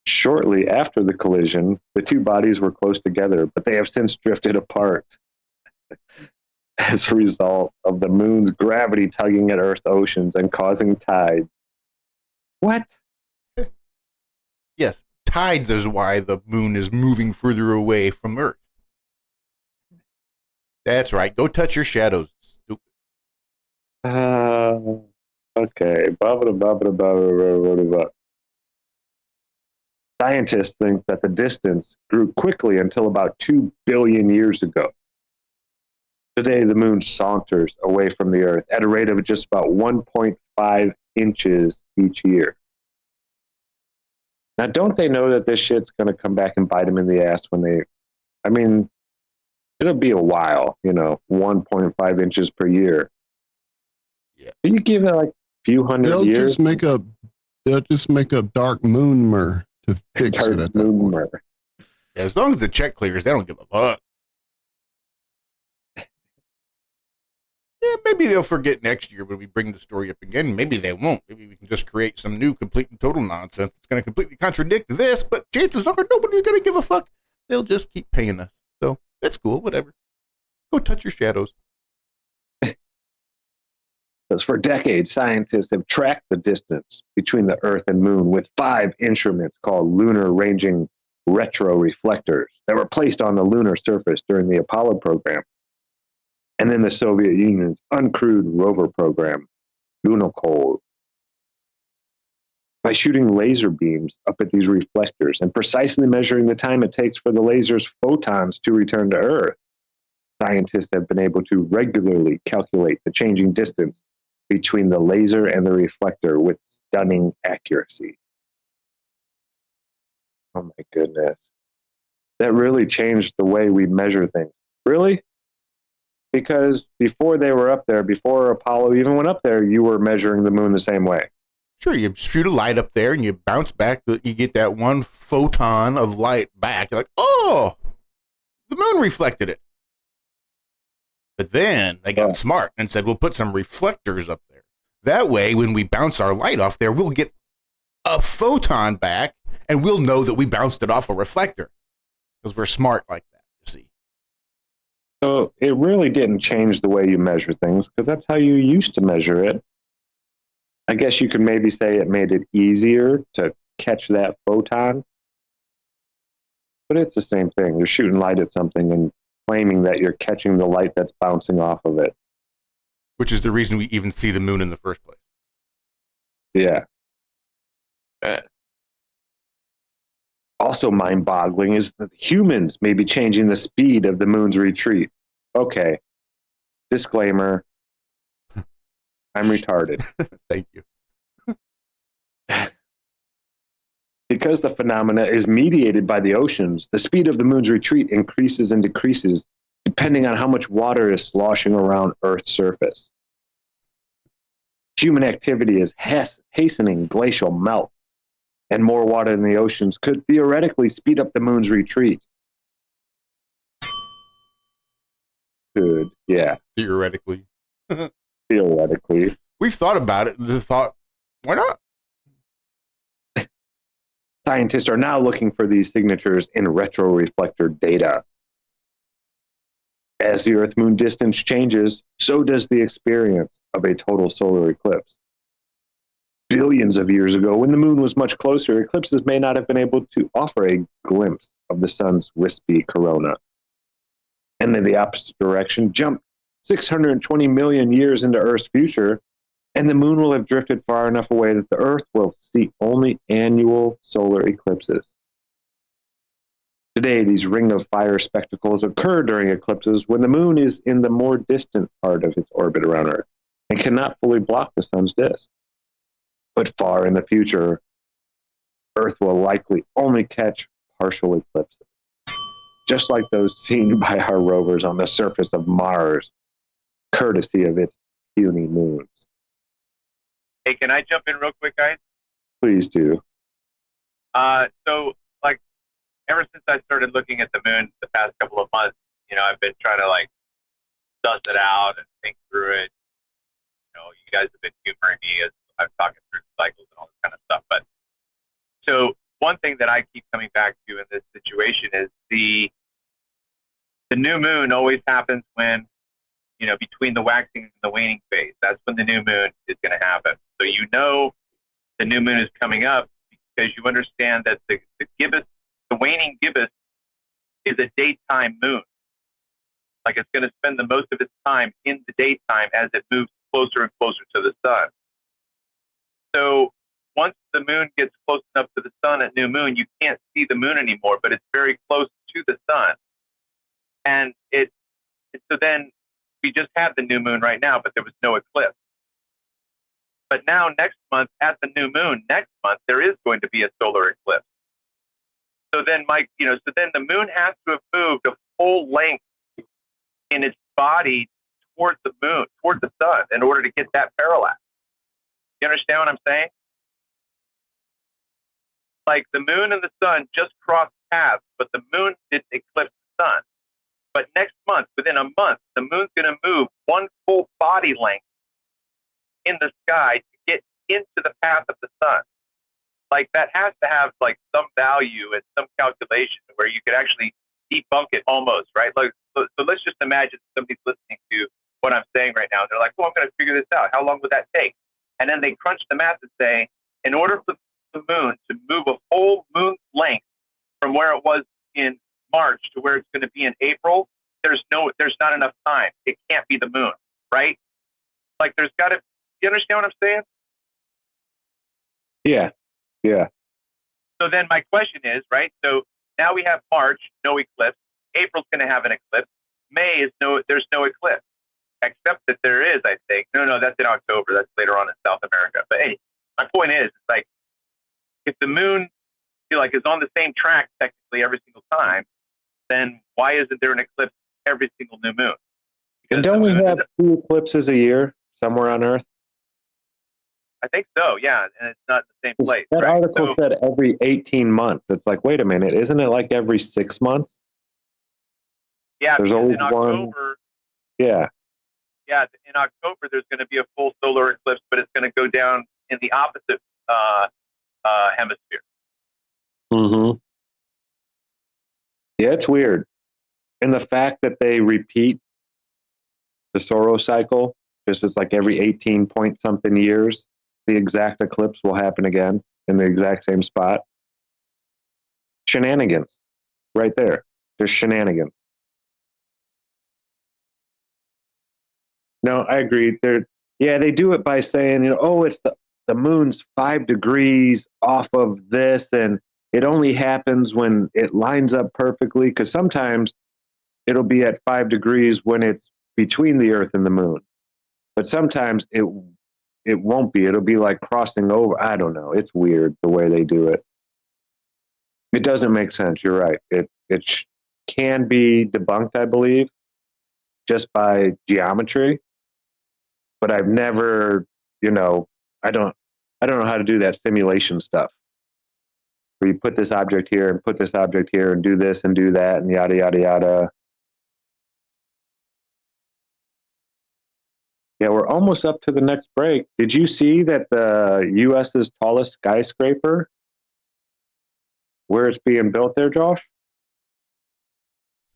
Shortly after the collision, the two bodies were close together, but they have since drifted apart as a result of the moon's gravity tugging at Earth's oceans and causing tides. What? Yes, tides is why the moon is moving further away from Earth. That's right. Go touch your shadows. Stupid. Okay. Scientists think that the distance grew quickly until about 2 billion years ago. Today, the moon saunters away from the Earth at a rate of just about 1.5 inches each year. Now, don't they know that this shit's going to come back and bite them in the ass when they... I mean, it'll be a while, 1.5 inches per year. Yeah. You give it like a few hundred They'll years. They'll just make a dark moonmer to fix it at that point. Yeah, as long as the check clears, they don't give a fuck. Yeah, maybe they'll forget next year when we bring the story up again. Maybe they won't. Maybe we can just create some new complete and total nonsense that's going to completely contradict this, but chances are nobody's going to give a fuck. They'll just keep paying us. So that's cool, whatever. Go touch your shadows. Because for decades, scientists have tracked the distance between the Earth and Moon with 5 instruments called lunar ranging retroreflectors that were placed on the lunar surface during the Apollo program, and then the Soviet Union's uncrewed rover program, Lunokhod. By shooting laser beams up at these reflectors and precisely measuring the time it takes for the laser's photons to return to Earth, scientists have been able to regularly calculate the changing distance between the laser and the reflector with stunning accuracy. Oh my goodness. That really changed the way we measure things. Really? Because before they were up there, before Apollo even went up there, you were measuring the moon the same way. Sure, you shoot a light up there and you bounce back, you get that one photon of light back. You're like, oh, the moon reflected it. But then they got smart and said, we'll put some reflectors up there. That way, when we bounce our light off there, we'll get a photon back and we'll know that we bounced it off a reflector because we're smart like that, you see. So it really didn't change the way you measure things because that's how you used to measure it. I guess you could maybe say it made it easier to catch that photon. But it's the same thing. You're shooting light at something and claiming that you're catching the light that's bouncing off of it. Which is the reason we even see the moon in the first place. Yeah. Also mind-boggling is that humans may be changing the speed of the moon's retreat. Okay. Disclaimer. I'm retarded. Thank you. Because the phenomena is mediated by the oceans, the speed of the moon's retreat increases and decreases depending on how much water is sloshing around Earth's surface. Human activity is hastening glacial melt, and more water in the oceans could theoretically speed up the moon's retreat. Could, yeah. Theoretically. Theoretically. We've thought about it and thought, why not? Scientists are now looking for these signatures in retroreflector data. As the Earth-Moon distance changes, so does the experience of a total solar eclipse. Billions of years ago, when the moon was much closer, eclipses may not have been able to offer a glimpse of the sun's wispy corona. And in the opposite direction, jump 620 million years into Earth's future, and the moon will have drifted far enough away that the Earth will see only annual solar eclipses. Today, these ring of fire spectacles occur during eclipses when the moon is in the more distant part of its orbit around Earth and cannot fully block the sun's disk. But far in the future, Earth will likely only catch partial eclipses, just like those seen by our rovers on the surface of Mars, courtesy of its puny moons. Hey, can I jump in real quick, guys? Please do. So, like, ever since I started looking at the moon the past couple of months, you know, I've been trying to, like, suss it out and think through it. You know, you guys have been humoring me as I'm talking through the cycles and all this kind of stuff. But so one thing that I keep coming back to in this situation is the new moon always happens when, you know, between the waxing and the waning phase. That's when the new moon is going to happen. So you know the new moon is coming up because you understand that the gibbous, the waning gibbous, is a daytime moon. Like, it's going to spend the most of its time in the daytime as it moves closer and closer to the sun. So once the moon gets close enough to the sun at new moon, you can't see the moon anymore, but it's very close to the sun. And so then we just had the new moon right now, but there was no eclipse. But now next month at the new moon, next month, there is going to be a solar eclipse. So then, Mike, you know, so then the moon has to have moved a full length in its body towards the moon, towards the sun, in order to get that parallax. You understand what I'm saying? Like, the moon and the sun just crossed paths, but the moon didn't eclipse the sun. But next month, within a month, the moon's going to move one full body length in the sky to get into the path of the sun. Like, that has to have, like, some value and some calculation where you could actually debunk it almost, right? Like, so let's just imagine somebody's listening to what I'm saying right now. They're like, well, I'm going to figure this out. How long would that take? And then they crunch the math and say, in order for the moon to move a whole moon's length from where it was in March to where it's going to be in April, there's not enough time. It can't be the moon, right? Like, there's got to, you understand what I'm saying? Yeah. Yeah. So then my question is, right? So now we have March, no eclipse. April's going to have an eclipse. May is there's no eclipse, except that there is, I think. No, that's in October. That's later on in South America. But hey, my point is, it's like, if the moon, is on the same track technically every single time, then why isn't there an eclipse every single new moon? And don't we have 2 eclipses a year somewhere on Earth? I think so, yeah, and it's not the same place. That right? article said every 18 months. It's like, wait a minute, isn't it like every 6 months? Yeah, there's because always in October, Yeah. yeah, in October there's going to be a full solar eclipse, but it's going to go down in the opposite hemisphere. Mm-hmm. Yeah, it's weird. And the fact that they repeat the Soros cycle, just it's like every 18 point something years, the exact eclipse will happen again in the exact same spot. Shenanigans. Right there. There's shenanigans. No, I agree. They do it by saying, it's the moon's 5 degrees off of this, and it only happens when it lines up perfectly, because sometimes it'll be at 5 degrees when it's between the Earth and the moon. But sometimes it won't be. It'll be like crossing over. I don't know. It's weird the way they do it. It doesn't make sense. You're right. It can be debunked, I believe, just by geometry. But I've never, I don't know how to do that simulation stuff, where you put this object here and put this object here and do this and do that and yada, yada, yada. Yeah, we're almost up to the next break. Did you see that the U.S.'s tallest skyscraper, where it's being built there, Josh?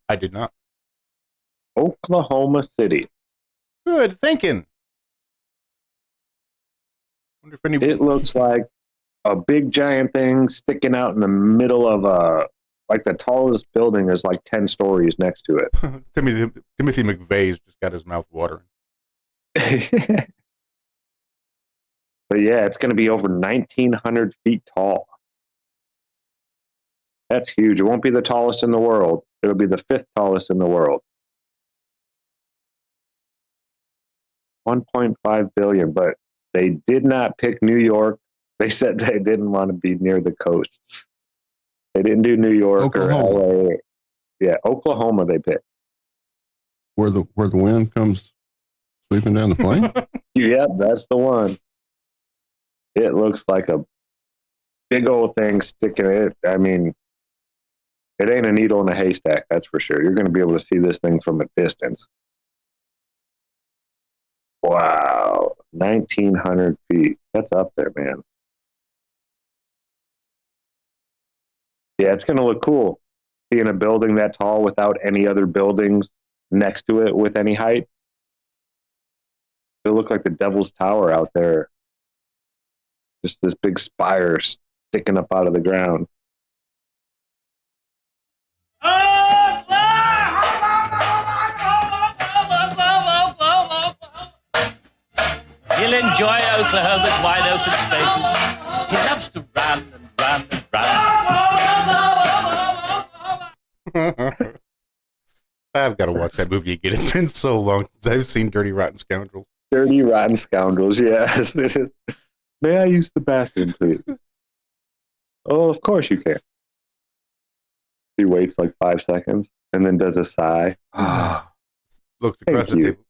I did not. Oklahoma City. Good thinking. Wonder if It looks like a big giant thing sticking out in the middle of the tallest building is like 10 stories next to it. Timothy McVeigh's just got his mouth watering. But yeah, it's going to be over 1,900 feet tall. That's huge. It won't be the tallest in the world. It'll be the 5th tallest in the world. 1.5 billion, but they did not pick New York. They said they didn't want to be near the coasts. They didn't do New York Oklahoma. or LA. Yeah, Oklahoma they picked. Where the wind comes sweeping down the plain? Yep, that's the one. It looks like a big old thing sticking it. I mean, it ain't a needle in a haystack, that's for sure. You're going to be able to see this thing from a distance. Wow, 1,900 feet. That's up there, man. Yeah, it's going to look cool. Seeing a building that tall without any other buildings next to it with any height. It'll look like the Devil's Tower out there. Just this big spire sticking up out of the ground. He'll enjoy Oklahoma's wide open spaces. He loves to run and run and run. I've got to watch that movie again. It's been so long since I've seen Dirty Rotten Scoundrels. Dirty Rotten Scoundrels, yes. May I use the bathroom, please? Oh, of course you can. He waits like 5 seconds and then does a sigh. Looks across the table.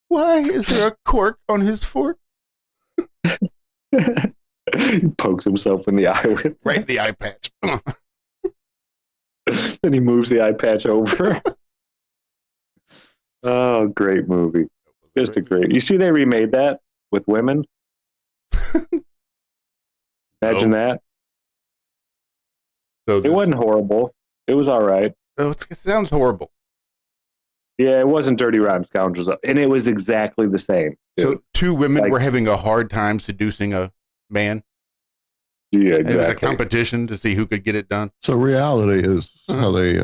Why is there a cork on his fork? He pokes himself in the eye with right in the eye patch. Then he moves the eye patch over. Oh, great movie. Just a great. You see, they remade that with women. Imagine that. So it wasn't horrible. It was all right. Oh, it sounds horrible. Yeah, it wasn't Dirty Rotten Scoundrels, and it was exactly the same. So 2 women were having a hard time seducing a man. Yeah, exactly. It was a competition to see who could get it done. So reality is how they.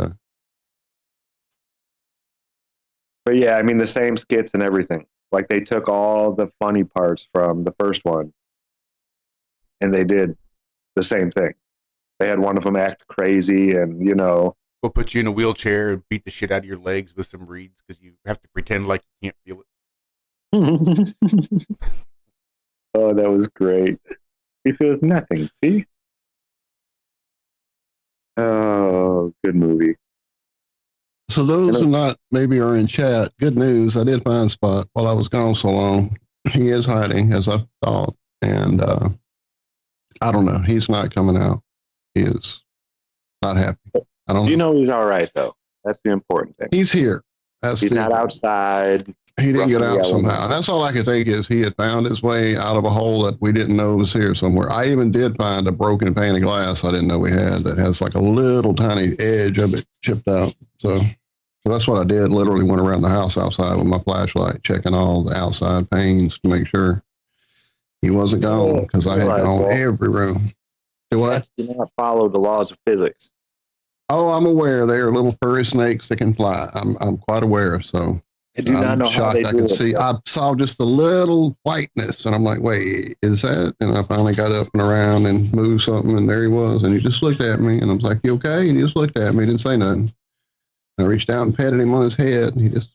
But yeah, I mean the same skits and everything. Like they took all the funny parts from the first one, and they did the same thing. They had one of them act crazy, and We'll put you in a wheelchair and beat the shit out of your legs with some reeds because you have to pretend like you can't feel it. Oh, that was great. He feels nothing, see? Oh, good movie. So those who not maybe are in chat, good news. I did find Spot while I was gone so long. He is hiding, as I thought. And I don't know. He's not coming out. He is not happy. I don't know. You know he's all right, though. That's the important thing. He's here. He's not outside. He didn't get out somehow. And that's all I could think is he had found his way out of a hole that we didn't know was here somewhere. I even did find a broken pane of glass I didn't know we had that has like a little tiny edge of it chipped out. So that's what I did. Literally went around the house outside with my flashlight, checking all the outside panes to make sure he wasn't gone because I had gone every room. Do what? Do not follow the laws of physics. Oh, I'm aware. They are little furry snakes that can fly. I'm quite aware. So I do not know how they do it. I saw just a little whiteness, and I'm like, wait, is that? And I finally got up and around and moved something, and there he was. And he just looked at me, and I was like, you okay? And he just looked at me, didn't say nothing. And I reached out and patted him on his head, and he just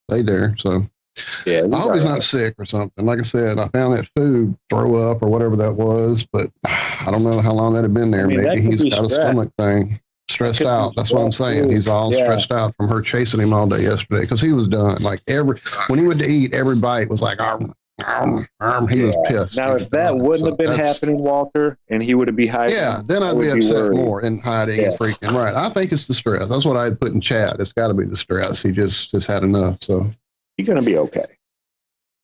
lay there. So yeah, I hope he's not sick or something. Like I said, I found that food throw up or whatever that was, but I don't know how long that had been there. Maybe he's got a stomach thing. Stressed out. That's what I'm saying. He's all stressed out from her chasing him all day yesterday because he was done. Like when he went to eat, every bite was like, he was pissed. Now, if that wouldn't have been happening, Walter, and he would have been hiding, then I'd be upset more and hiding and freaking. Right. I think it's the stress. That's what I had put in chat. It's got to be the stress. He just had enough. So he's gonna be okay.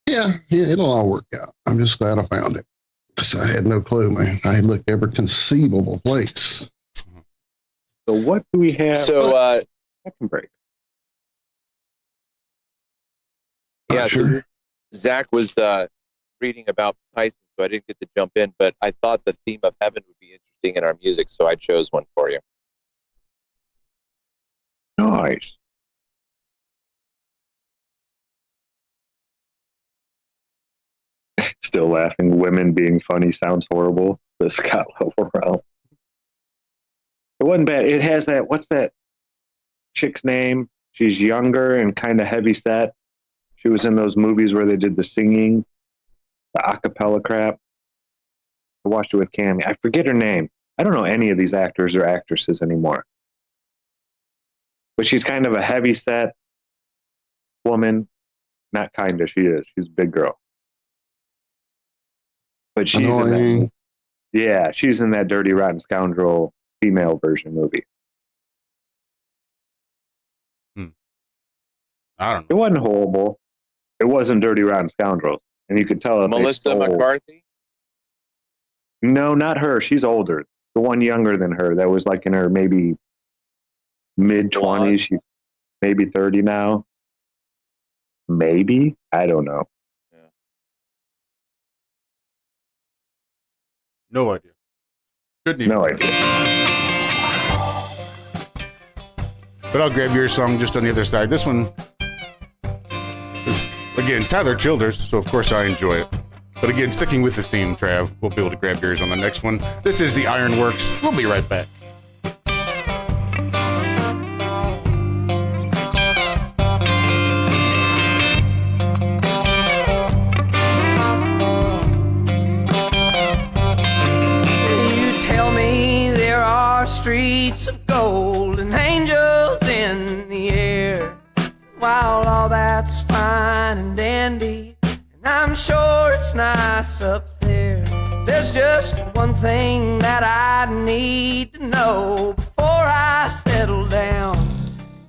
Yeah, it'll all work out. I'm just glad I found it because I had no clue, man. I had looked every conceivable place. So what do we have? So second break. Yeah, sure. So Zach was reading about Tyson, so I didn't get to jump in, but I thought the theme of heaven would be interesting in our music, so I chose one for you. Nice. Still laughing. Women being funny sounds horrible. The Scott Level. It wasn't bad. It has that, what's that chick's name? She's younger and kind of heavy set. She was in those movies where they did the singing, the acapella crap. I watched it with Cami. I forget her name. I don't know any of these actors or actresses anymore. But she's kind of a heavy set woman. Not kind of, she is. She's a big girl. But she's in that, she's in that Dirty Rotten Scoundrel female version movie. I don't know. It wasn't horrible. It wasn't Dirty Rotten Scoundrels. And you could tell Melissa McCarthy? No, not her. She's older. The one younger than her that was like in her maybe mid-20s. She's maybe 30 now. Maybe? I don't know. Yeah. No idea. Couldn't even. No idea. But I'll grab your song just on the other side. This one is, again, Tyler Childers, so of course I enjoy it. But again, sticking with the theme, Trav, we'll be able to grab yours on the next one. This is the IRONWORX. We'll be right back. You tell me there are streets of gold and angels in the air. While all that's fine and dandy, and I'm sure it's nice up there, there's just one thing that I need to know before I settle down.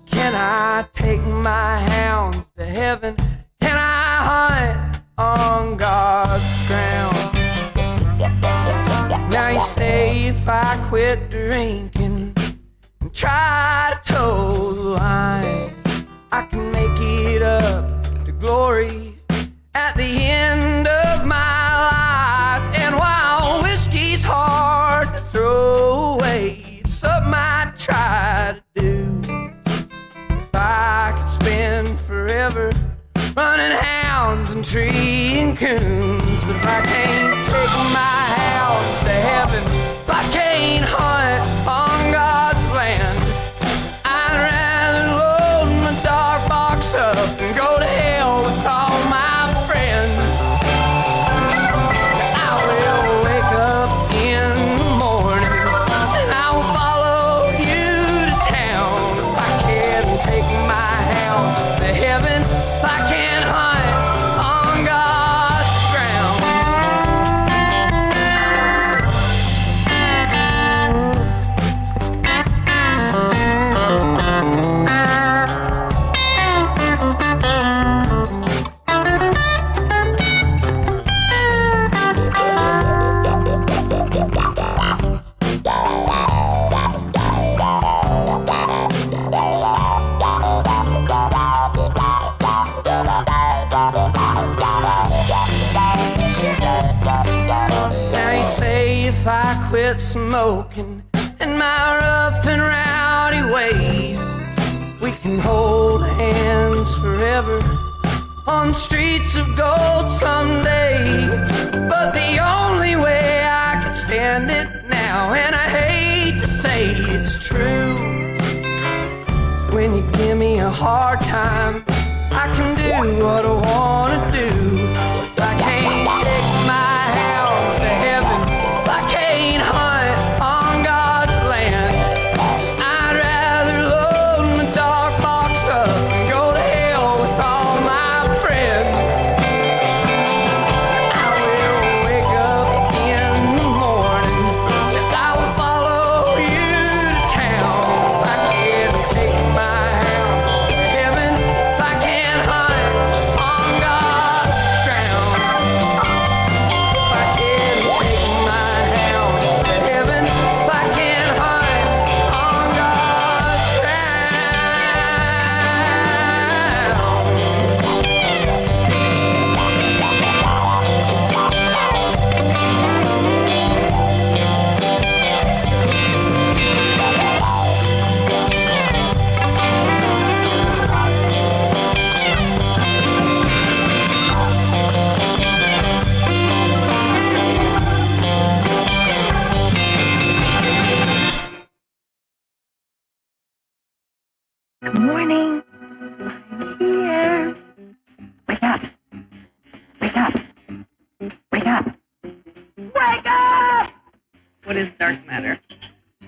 Can I take my hounds to heaven? Can I hunt on God's ground? Now you say if I quit drinking and try to toe the line, I can make it up to glory at the end of my life. And while whiskey's hard to throw away, it's something I try to do. If I could spend forever running hounds and treating coons, but if I can't take my hounds to heaven, if I can't hunt on God's land, quit smoking and my rough and rowdy ways. We can hold hands forever on streets of gold someday. But the only way I can stand it now, and I hate to say it's true, is when you give me a hard time. I can do what I wanna do. I can't take my hounds to heaven. I can't hunt on God's land. I'd rather load my dark box up and go to hell with all my friends. I will wake up in the morning and I will follow you to town. If I can't take my hounds to heaven, if I can't hunt on God's ground. If I can't take my hounds to heaven, if I can't hunt on God's ground. Good morning. I'm here. Wake up. Wake up. Wake up. Wake up! What is dark matter?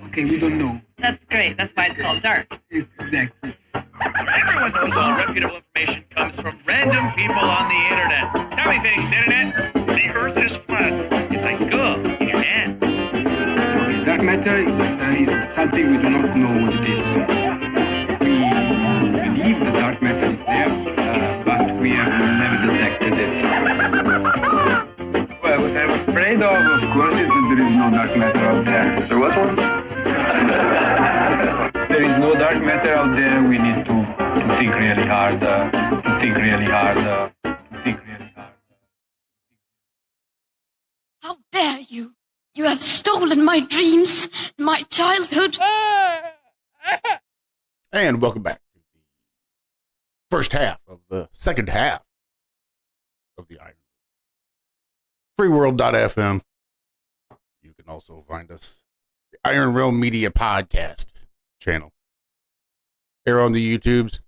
Okay, we don't know. That's great. That's why it's called dark. Yes, exactly. Everyone knows all reputable information comes from random people on the internet. Tell me things, internet. The earth is flat. It's like school in your hand. Okay, dark matter is something we do not know what it is. We believe the dark matter is there, but we have never detected it. Well, what I'm afraid of course, is that there is no dark matter out there. There was one? There is no dark matter out there. We need to think really hard. To think really hard. How dare you? You have stolen my dreams, my childhood. And welcome back to the first half of the second half of the Iron Freeworld.fm. You can also find us the Iron Realm Media podcast channel here on the YouTubes.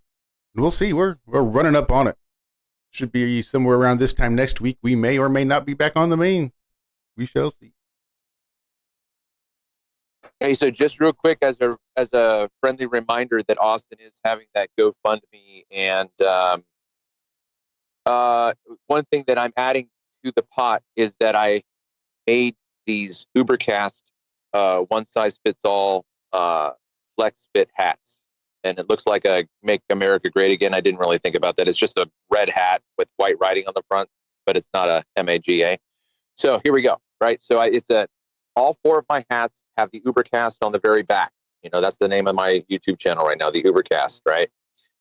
And we'll see, we're running up on it. Should be somewhere around this time next week. We may or may not be back on the main. We shall see. Hey, so just real quick, as a friendly reminder that Austin is having that GoFundMe, and one thing that I'm adding to the pot is that I made these Ubercast one size fits all flex fit hats, and it looks like a Make America Great Again. I didn't really think about that. It's just a red hat with white writing on the front, but it's not a MAGA. So here we go. Right. So all four of my hats have the Ubercast on the very back. You know, that's the name of my YouTube channel right now, the Ubercast, right?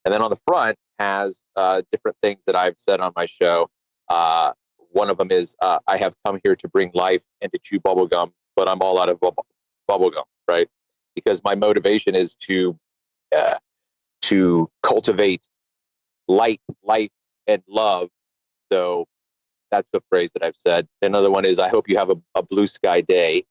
And then on the front has different things that I've said on my show. One of them is I have come here to bring life and to chew bubblegum, but I'm all out of bubblegum, right? Because my motivation is to cultivate light, life, and love. So that's a phrase that I've said. Another one is, I hope you have a blue sky day.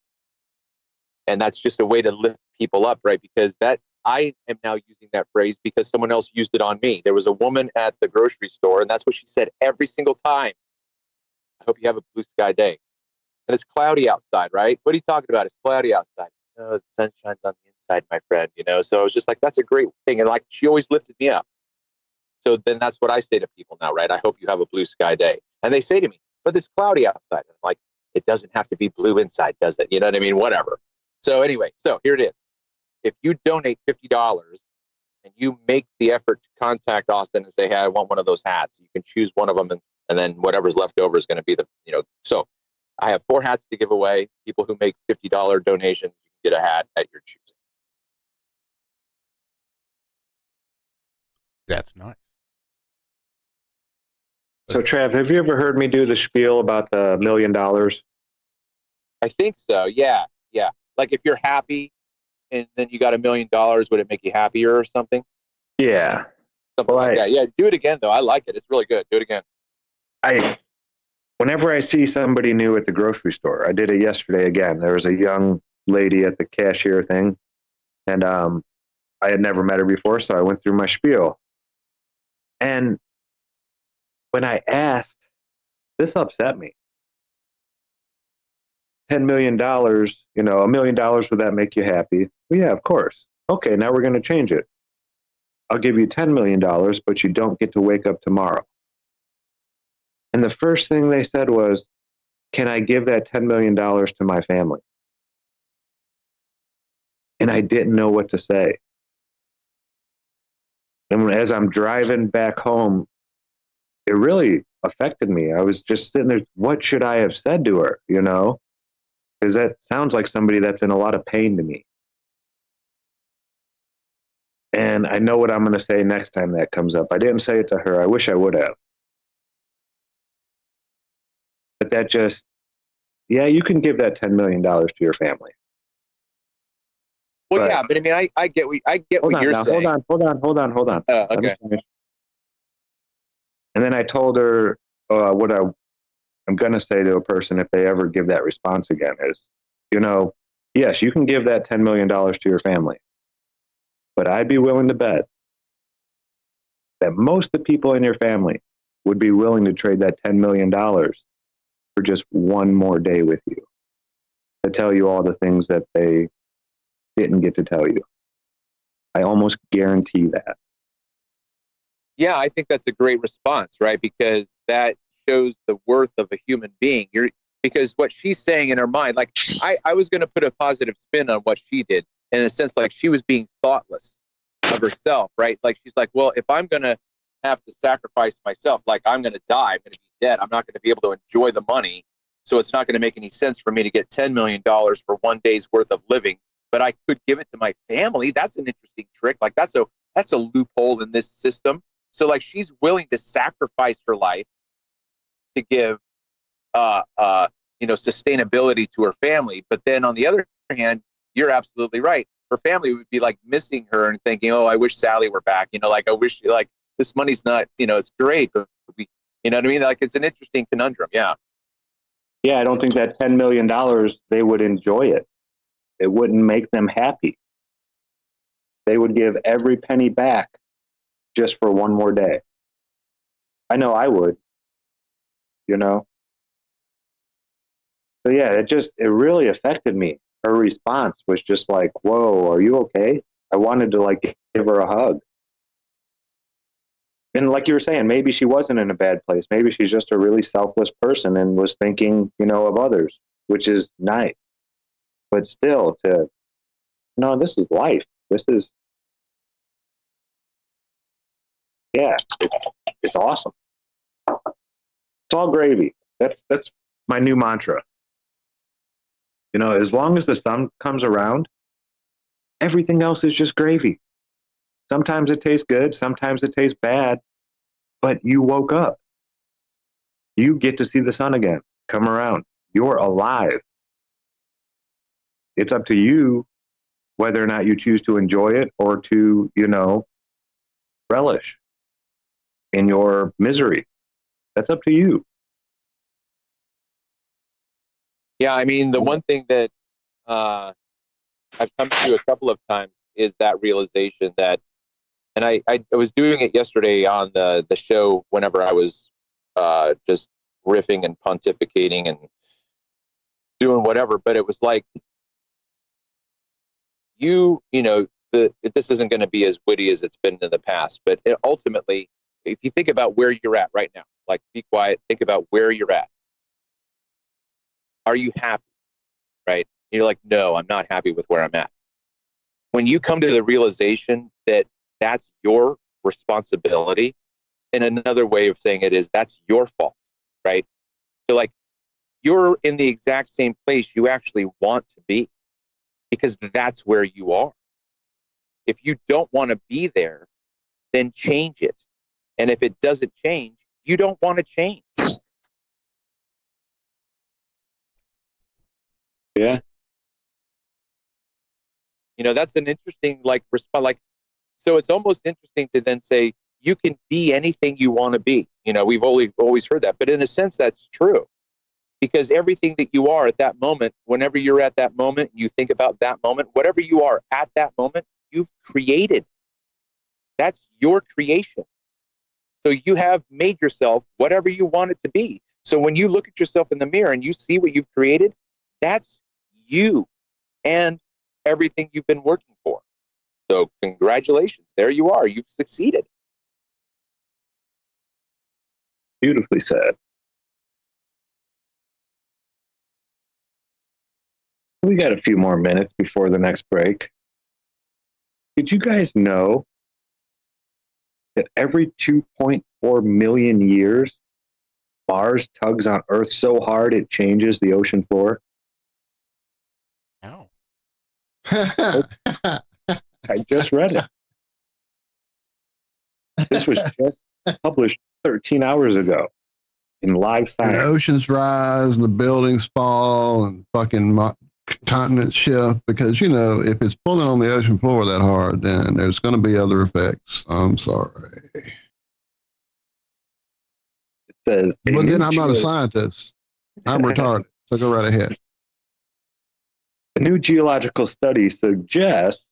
And that's just a way to lift people up, right? Because that I am now using that phrase because someone else used it on me. There was a woman at the grocery store, and that's what she said every single time. I hope you have a blue sky day. And it's cloudy outside, right? What are you talking about? It's cloudy outside. Oh, the sun shines on the inside, my friend, you know? So I was just like, that's a great thing. And like, she always lifted me up. So then that's what I say to people now, right? I hope you have a blue sky day. And they say to me, but it's cloudy outside. And I'm like, it doesn't have to be blue inside, does it? You know what I mean? Whatever. So anyway, so here it is. If you donate $50 and you make the effort to contact Austin and say, hey, I want one of those hats, you can choose one of them, and then whatever's left over is going to be the, you know. So I have 4 hats to give away. People who make $50 donations, you can get a hat at your choosing. That's nice. So, Trav, have you ever heard me do the spiel about the $1 million? I think so, yeah. Yeah. Like if you're happy and then you got $1 million, would it make you happier or something? Yeah. Something like that. Yeah. Do it again though. I like it. It's really good. Do it again. Whenever I see somebody new at the grocery store, I did it yesterday again. There was a young lady at the cashier thing, and I had never met her before, so I went through my spiel. And when I asked, this upset me. $10 million, $1 million, would that make you happy? Well, yeah, of course. Okay, now we're going to change it. I'll give you $10 million, but you don't get to wake up tomorrow. And the first thing they said was, can I give that $10 million to my family? And I didn't know what to say. And as I'm driving back home, it really affected me. I was just sitting there, what should I have said to her, Because that sounds like somebody that's in a lot of pain to me. And I know what I'm going to say next time that comes up. I didn't say it to her. I wish I would have. But that just, you can give that $10 million to your family. Well, but I mean, I get what you're saying. Hold on. Okay. And then I told her what I'm going to say to a person if they ever give that response again is, yes, you can give that $10 million to your family, but I'd be willing to bet that most of the people in your family would be willing to trade that $10 million for just one more day with you, to tell you all the things that they didn't get to tell you. I almost guarantee that. Yeah, I think that's a great response, right? Because that shows the worth of a human being. Because what she's saying in her mind, like I was going to put a positive spin on what she did in a sense, like she was being thoughtless of herself, right? Like she's like, well, if I'm going to have to sacrifice myself, like I'm going to die, I'm going to be dead, I'm not going to be able to enjoy the money. So it's not going to make any sense for me to get $10 million for one day's worth of living, but I could give it to my family. That's an interesting trick. Like that's a loophole in this system. So like she's willing to sacrifice her life to give sustainability to her family. But then on the other hand, you're absolutely right. Her family would be like missing her and thinking, oh, I wish Sally were back. Like I wish like this money's not, it's great, but we, you know what I mean? Like it's an interesting conundrum. Yeah. Yeah, I don't think that $10 million, they would enjoy it. It wouldn't make them happy. They would give every penny back just for one more day. I know I would, So yeah, it really affected me. Her response was just like, whoa, are you okay? I wanted to like give her a hug. And like you were saying, maybe she wasn't in a bad place. Maybe she's just a really selfless person and was thinking, of others, which is nice. But still this is life. This is, it's awesome. It's all gravy. That's my new mantra. As long as the sun comes around, everything else is just gravy. Sometimes it tastes good, sometimes it tastes bad, but you woke up. You get to see the sun again, come around. You're alive. It's up to you whether or not you choose to enjoy it or to, relish in your misery. That's up to you. Yeah, I mean, the one thing that I've come to a couple of times is that realization that, and I was doing it yesterday on the show whenever I was just riffing and pontificating and doing whatever, but it was like, this isn't going to be as witty as it's been in the past, but ultimately, if you think about where you're at right now, like be quiet, think about where you're at. Are you happy? Right? You're like, no, I'm not happy with where I'm at. When you come to the realization that that's your responsibility, and another way of saying it is that's your fault, right? So like you're in the exact same place you actually want to be because that's where you are. If you don't want to be there, then change it. And if it doesn't change, you don't want to change. Yeah. That's an interesting response. So it's almost interesting to then say you can be anything you want to be. We've always heard that, but in a sense, that's true, because everything that you are at that moment, whenever you're at that moment, you think about that moment, whatever you are at that moment, you've created. That's your creation. So you have made yourself whatever you want it to be. So when you look at yourself in the mirror and you see what you've created, that's you and everything you've been working for. So congratulations. There you are. You've succeeded. Beautifully said. We got a few more minutes before the next break. Did you guys know that every 2.4 million years, Mars tugs on Earth so hard it changes the ocean floor? No. I just read it. This was just published 13 hours ago in Live And Science. oceans rise and the buildings fall and fucking continents shift because, if it's pulling on the ocean floor that hard, then there's going to be other effects. I'm sorry. It says, but then I'm not a scientist. I'm retarded. So go right ahead. A new geological study suggests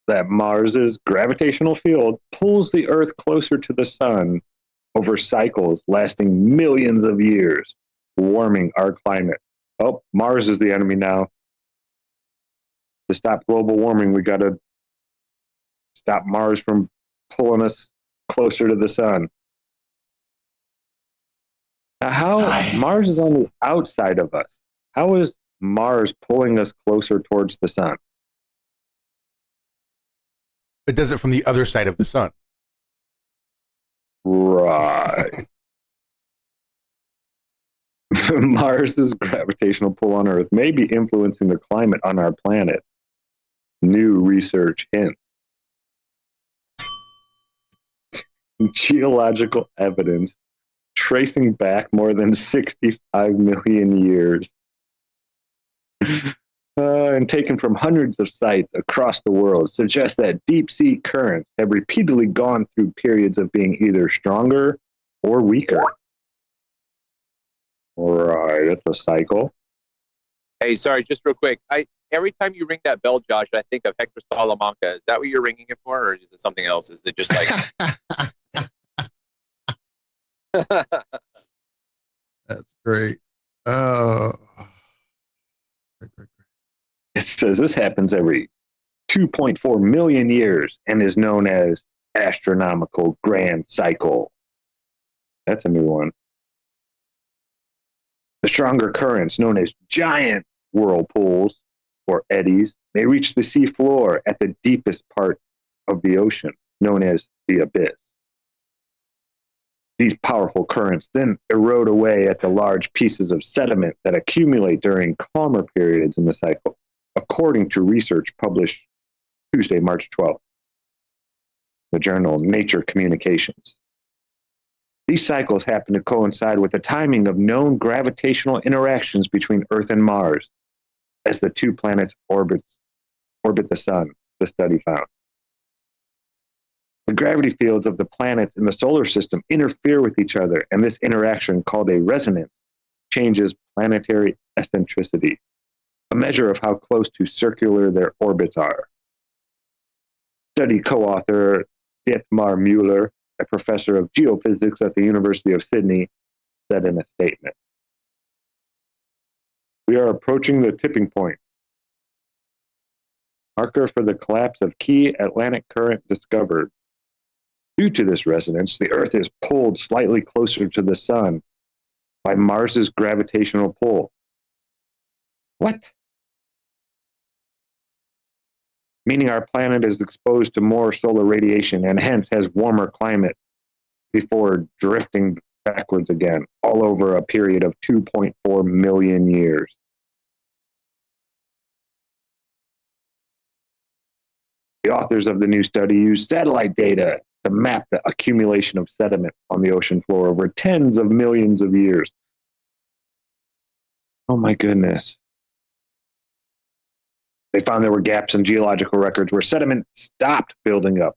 that Mars's gravitational field pulls the Earth closer to the sun over cycles lasting millions of years, warming our climate. Oh, Mars is the enemy now. To stop global warming, we got to stop Mars from pulling us closer to the sun. Now, how Mars is on the outside of us. How is Mars pulling us closer towards the sun? It does it from the other side of the sun. Right. Mars's gravitational pull on Earth may be influencing the climate on our planet. New research hints. Geological evidence tracing back more than 65 million years and taken from hundreds of sites across the world suggests that deep sea currents have repeatedly gone through periods of being either stronger or weaker. All right, that's a cycle. Hey, sorry, just real quick. Every time you ring that bell, Josh, I think of Hector Salamanca. Is that what you're ringing it for, or is it something else? Is it just like... That's great. Oh. It says this happens every 2.4 million years and is known as astronomical grand cycle. That's a new one. The stronger currents, known as giant whirlpools or eddies, may reach the sea floor at the deepest part of the ocean, known as the abyss. These powerful currents then erode away at the large pieces of sediment that accumulate during calmer periods in the cycle, according to research published Tuesday, March 12th, the journal Nature Communications. These cycles happen to coincide with the timing of known gravitational interactions between Earth and Mars as the two planets orbit the sun, the study found. The gravity fields of the planets in the solar system interfere with each other, and this interaction, called a resonance, changes planetary eccentricity, a measure of how close to circular their orbits are. Study co-author Dietmar Müller, a professor of geophysics at the University of Sydney, said in a statement, "We are approaching the tipping point, marker for the collapse of key Atlantic current discovered. Due to this resonance, the Earth is pulled slightly closer to the sun by Mars's gravitational pull." What? Meaning our planet is exposed to more solar radiation and hence has warmer climate before drifting backwards again, all over a period of 2.4 million years. The authors of the new study used satellite data to map the accumulation of sediment on the ocean floor over tens of millions of years. Oh my goodness. They found there were gaps in geological records where sediment stopped building up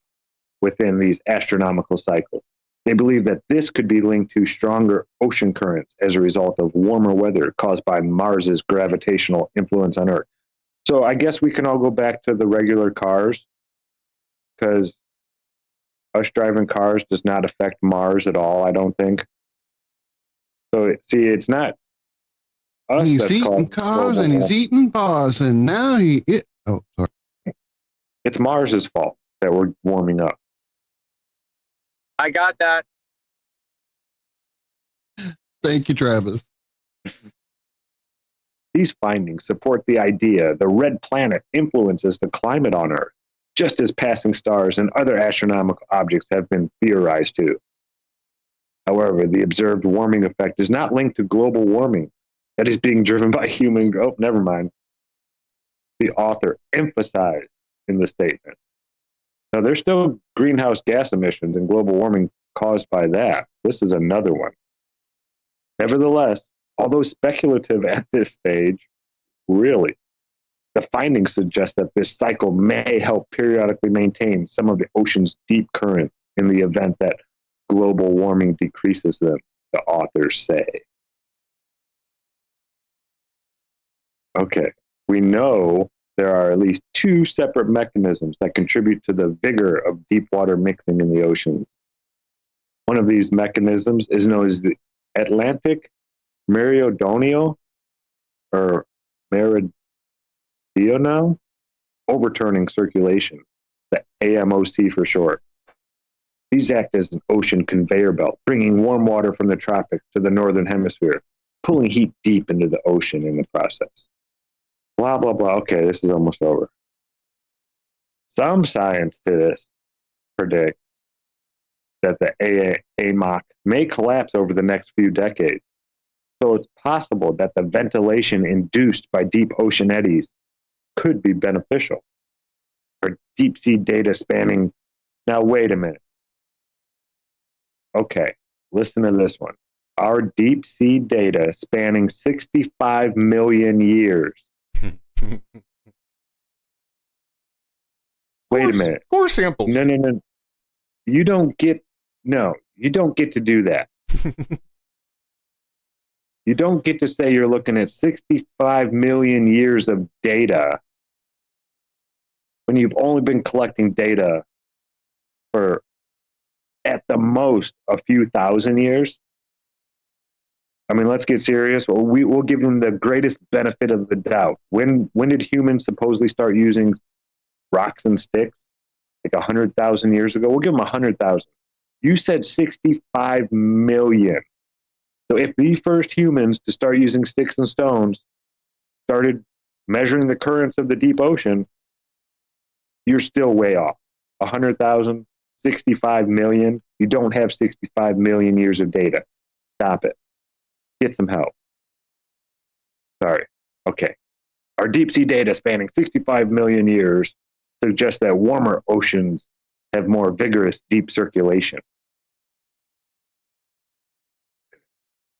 within these astronomical cycles. They believe that this could be linked to stronger ocean currents as a result of warmer weather caused by Mars's gravitational influence on Earth. So I guess we can all go back to the regular cars, because us driving cars does not affect Mars at all, I don't think. So, see, it's not us He's that's eating called cars global and he's warming. eating bars, and now oh, sorry. It's Mars's fault that we're warming up. I got that. Thank you, Travis. These findings support the idea the red planet influences the climate on Earth, just as passing stars and other astronomical objects have been theorized to. However, the observed warming effect is not linked to global warming that is being driven by human growth. Oh, never mind. The author emphasized in the statement. Now, there's still greenhouse gas emissions and global warming caused by that. This is another one. Nevertheless, although speculative at this stage, really, the findings suggest that this cycle may help periodically maintain some of the ocean's deep currents in the event that global warming decreases them, the authors say. Okay, we know there are at least two separate mechanisms that contribute to the vigor of deep water mixing in the oceans. One of these mechanisms is known as the Atlantic Meridional or Meridional overturning circulation, the AMOC for short. These act as an ocean conveyor belt, bringing warm water from the tropics to the northern hemisphere, pulling heat deep into the ocean in the process. Blah, blah, blah. Okay, this is almost over. Some scientists predict that the AMOC may collapse over the next few decades. So it's possible that the ventilation induced by deep ocean eddies could be beneficial. Or deep sea data spanning. Now, wait a minute. Okay, listen to this one. Our deep sea data spanning 65 million years. Wait a minute. Core samples. No. You don't get to do that. You don't get to say you're looking at 65 million years of data when you've only been collecting data for, at the most, a few thousand years. I mean, let's get serious. Well, we'll give them the greatest benefit of the doubt. When did humans supposedly start using rocks and sticks? Like 100,000 years ago? We'll give them 100,000. You said 65 million. So if the first humans to start using sticks and stones started measuring the currents of the deep ocean, you're still way off. 100,000, 65 million. You don't have 65 million years of data. Stop it. Get some help. Sorry. Okay. Our deep sea data spanning 65 million years suggests that warmer oceans have more vigorous deep circulation.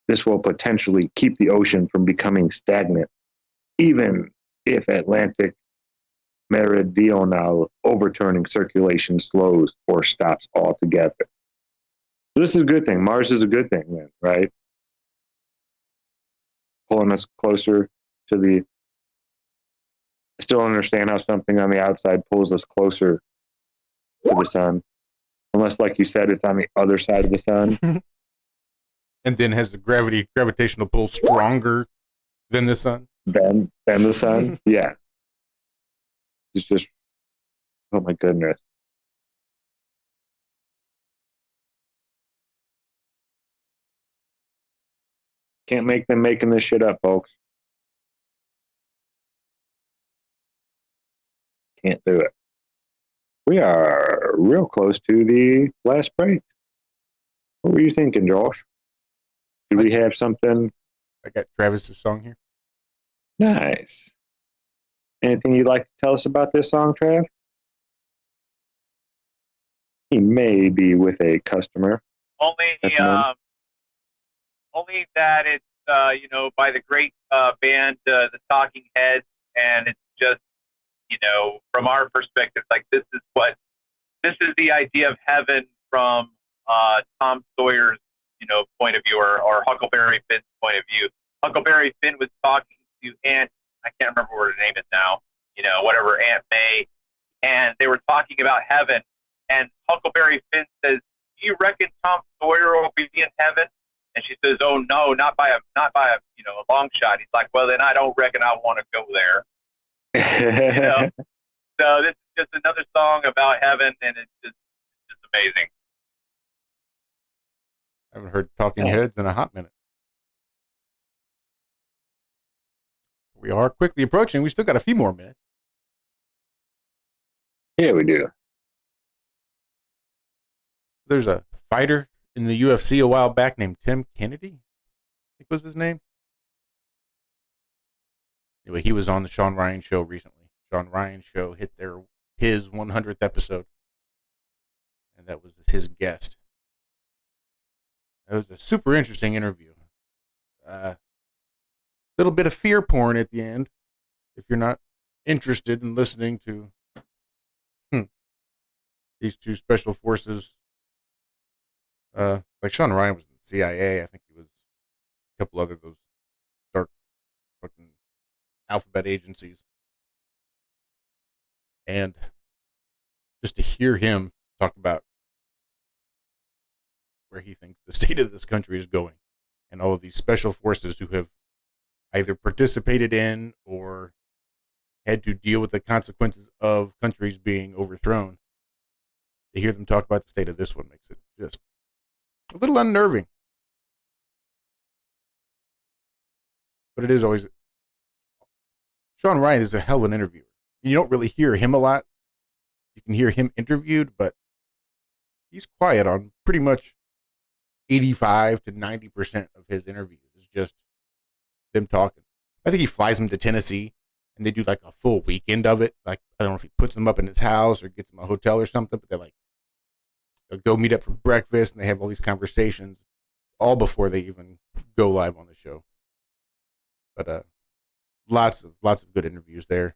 This will potentially keep the ocean from becoming stagnant, even if Atlantic Meridional overturning circulation slows or stops altogether. So this is a good thing. Mars is a good thing then, right? Pulling us closer to the... I still don't understand how something on the outside pulls us closer to the sun. Unless, like you said, it's on the other side of the sun. And then has the gravitational pull stronger than the sun? Than the sun? Yeah. It's just, oh my goodness. Can't make them making this shit up, folks. Can't do it. We are real close to the last break. What were you thinking, Josh? Do we have something? I got Travis's song here. Nice. Anything you'd like to tell us about this song, Trav? He may be with a customer. Only that it's by the great band, the Talking Heads, and it's just you know, from our perspective, like this is the idea of heaven from Tom Sawyer's, you know, point of view, or Huckleberry Finn's point of view. Huckleberry Finn was talking to Aunt, I can't remember what her name is now, you know, whatever, Aunt May, and they were talking about heaven, and Huckleberry Finn says, "Do you reckon Tom Sawyer will be in heaven?" And she says, "Oh no, not by a you know, a long shot." He's like, "Well, then I don't reckon I want to go there." You know? So this is just another song about heaven, and it's just amazing. I haven't heard Talking Heads in a hot minute. We are quickly approaching. We still got a few more minutes. Yeah, we do. There's a fighter in the UFC a while back named Tim Kennedy, I think was his name. Anyway, he was on the Sean Ryan show recently. Sean Ryan show hit his 100th episode, and that was his guest. It was a super interesting interview. Little bit of fear porn at the end, if you're not interested in listening to these two special forces. Like Sean Ryan was in the CIA. I think he was a couple other those dark fucking alphabet agencies. And just to hear him talk about where he thinks the state of this country is going, and all of these special forces who have either participated in or had to deal with the consequences of countries being overthrown. To hear them talk about the state of this one makes it just a little unnerving. But it is always... Sean Ryan is a hell of an interviewer. You don't really hear him a lot. You can hear him interviewed, but he's quiet on pretty much 85 to 90% of his interviews. It's just them talking. I think he flies them to Tennessee, and they do like a full weekend of it. Like, I don't know if he puts them up in his house or gets them a hotel or something, but they'll go meet up for breakfast, and they have all these conversations all before they even go live on the show. But lots of good interviews there.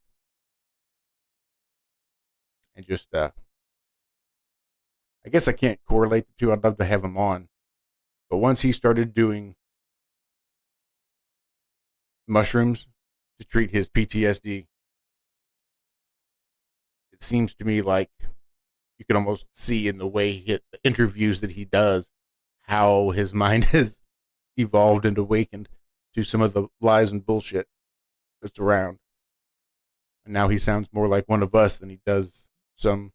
And just I guess I can't correlate the two. I'd love to have him on. But once he started doing mushrooms to treat his PTSD, it seems to me like you can almost see in the way the interviews that he does how his mind has evolved and awakened to some of the lies and bullshit that's around. And now he sounds more like one of us than he does some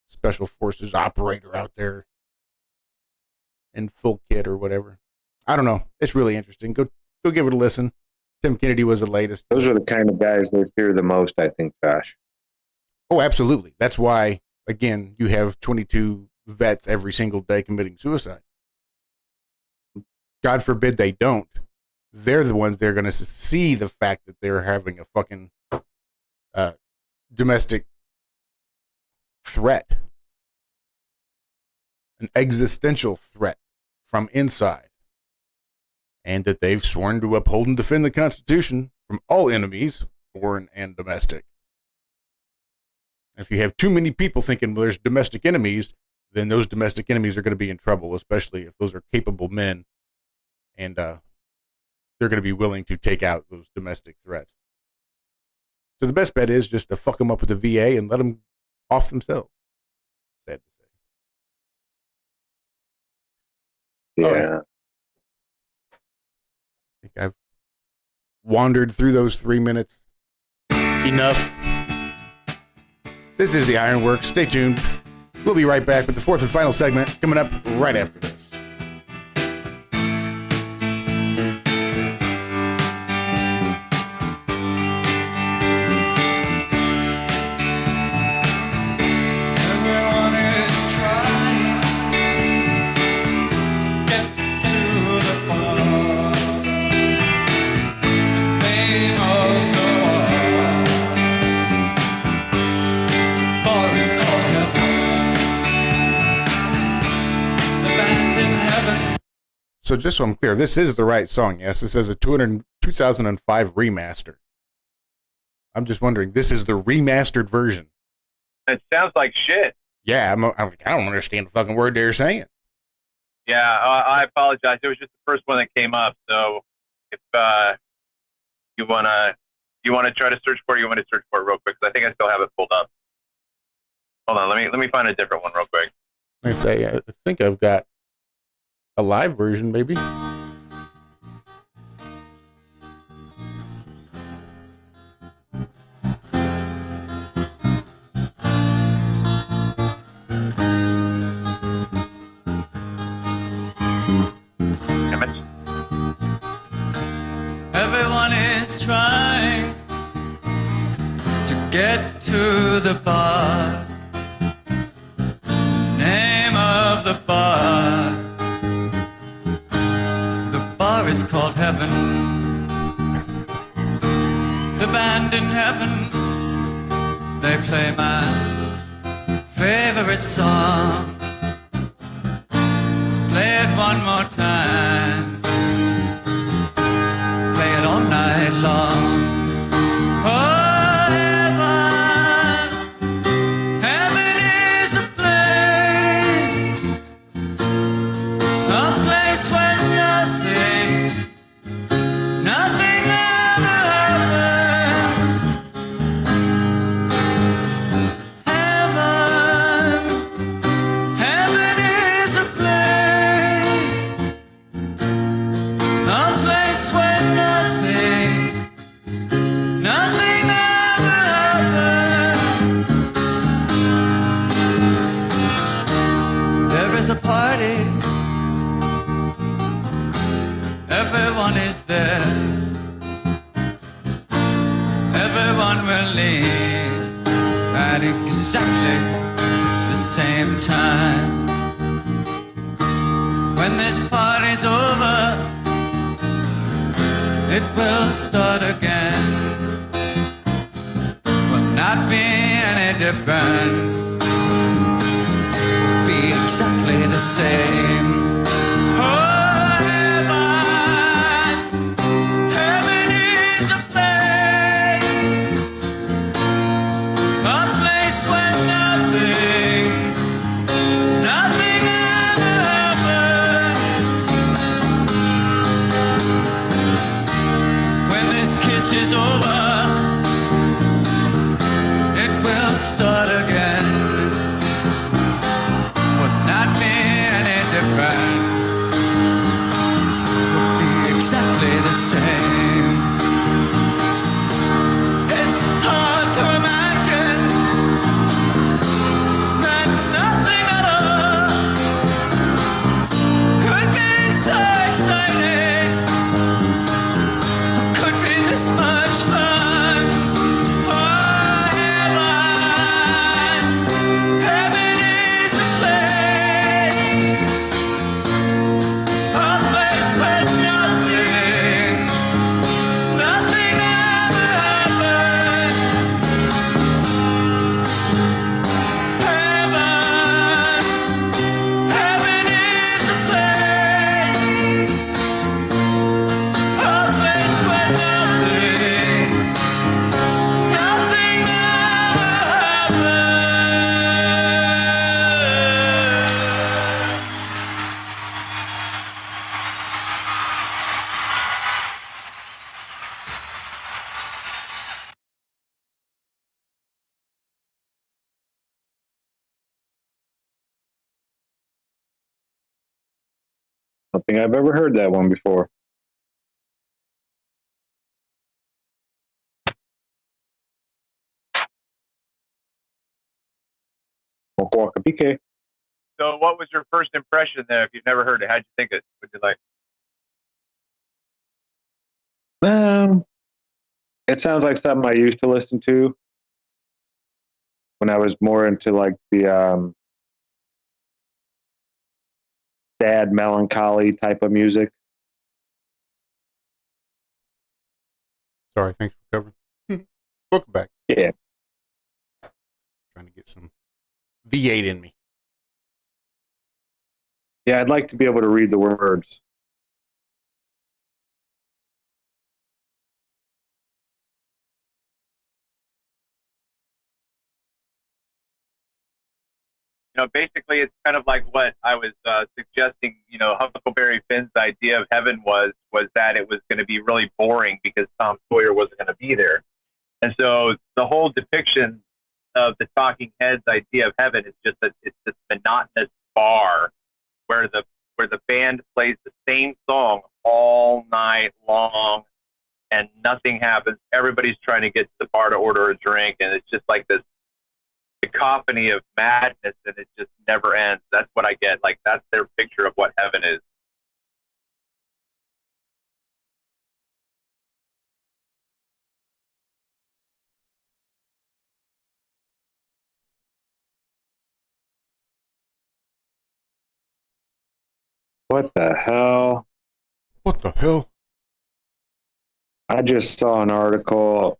special forces operator out there in full kit or whatever. I don't know. It's really interesting. Go give it a listen. Tim Kennedy was the latest. Those are the kind of guys they fear the most, I think, Josh. Oh, absolutely. That's why, again, you have 22 vets every single day committing suicide. God forbid they don't. They're the ones that are going to see the fact that they're having a fucking domestic threat, an existential threat from inside, and that they've sworn to uphold and defend the Constitution from all enemies, foreign and domestic. If you have too many people thinking, well, there's domestic enemies, then those domestic enemies are going to be in trouble, especially if those are capable men, and they're going to be willing to take out those domestic threats. So the best bet is just to fuck them up with the VA and let them off themselves. Sad to say. Yeah. Right. I think I've wandered through those 3 minutes enough. This is the Ironworks. Stay tuned. We'll be right back with the fourth and final segment coming up right after this. So just so I'm clear, this is the right song, yes? This is a 2005 remaster. I'm just wondering. This is the remastered version. It sounds like shit. Yeah, I'm like, I don't understand the fucking word they're saying. Yeah, I apologize. It was just the first one that came up. So if you wanna try to search for it, you want to search for it real quick, because I think I still have it pulled up. Hold on, let me find a different one real quick. I say, I think I've got a live version, maybe. Everyone is trying to get to the bar. Name of the bar. The bar is called Heaven. The band in heaven, they play my favorite song. Play it one more time. Play it all night long. Oh, heaven, heaven is a place where nothing ever happens. Heaven is a place where nothing ever happens. There is a party, everyone is there. Everyone will leave at exactly the same time. When this party's over, it will start again. Will not be any different. Be exactly the same. Oh, heaven is a place where nothing ever happens. When this kiss is over, it will start again. Would not be any different. Would be exactly the same. It's hard to imagine that nothing at all could be so exciting, could be this much fun. Oh, heaven is a place where nothing ever happens. Heaven is a place where nothing ever I don't think I've ever heard that one before. Pique. So, what was your first impression there? If you've never heard it, how'd you think it? What'd you like? It sounds like something I used to listen to when I was more into like the sad melancholy type of music. Sorry, thanks for covering. Welcome back. Yeah. Trying to get some V8 in me. Yeah, I'd like to be able to read the words. basically it's kind of like what I was suggesting, Huckleberry Finn's idea of heaven was that it was going to be really boring because Tom Sawyer wasn't going to be there. And so the whole depiction of the Talking Heads idea of heaven is just that it's this monotonous bar where the band plays the same song all night long and nothing happens. Everybody's trying to get to the bar to order a drink, and it's just like this cacophony of madness, and it just never ends. That's what I get. Like, that's their picture of what heaven is. What the hell? What the hell? I just saw an article.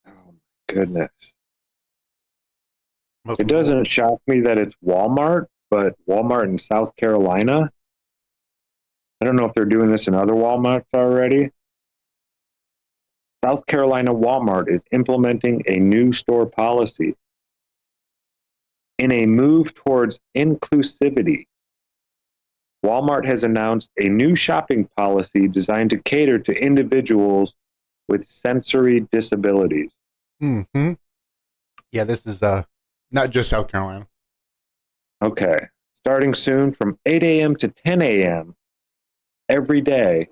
Oh my goodness. It doesn't shock me that it's Walmart, but Walmart in South Carolina. I don't know if they're doing this in other Walmarts already. South Carolina Walmart is implementing a new store policy in a move towards inclusivity. Walmart has announced a new shopping policy designed to cater to individuals with sensory disabilities. Mm-hmm. Yeah, this is not just South Carolina. Okay. Starting soon from 8 a.m. to 10 a.m. every day,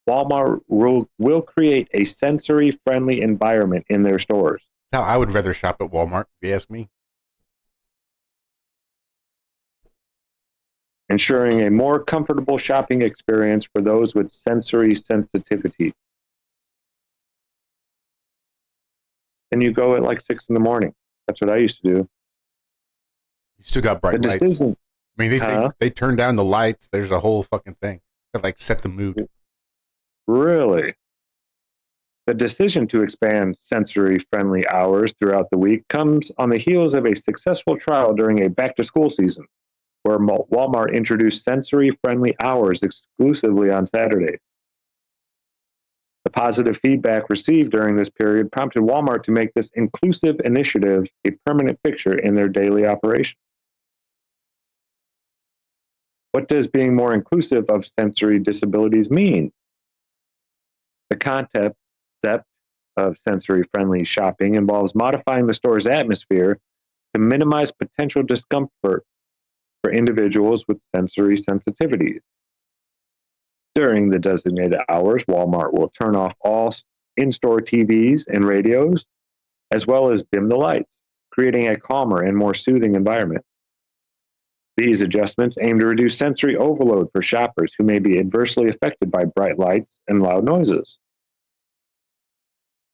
Walmart will create a sensory-friendly environment in their stores. How I would rather shop at Walmart, if you ask me. Ensuring a more comfortable shopping experience for those with sensory sensitivity. And you go at like 6 in the morning. That's what I used to do. You still got bright lights. I mean, they turn down the lights. There's a whole fucking thing that like set the mood. Really? The decision to expand sensory-friendly hours throughout the week comes on the heels of a successful trial during a back-to-school season, where Walmart introduced sensory-friendly hours exclusively on Saturdays. The positive feedback received during this period prompted Walmart to make this inclusive initiative a permanent fixture in their daily operations. What does being more inclusive of sensory disabilities mean? The concept of sensory-friendly shopping involves modifying the store's atmosphere to minimize potential discomfort for individuals with sensory sensitivities. During the designated hours, Walmart will turn off all in-store TVs and radios, as well as dim the lights, creating a calmer and more soothing environment. These adjustments aim to reduce sensory overload for shoppers who may be adversely affected by bright lights and loud noises.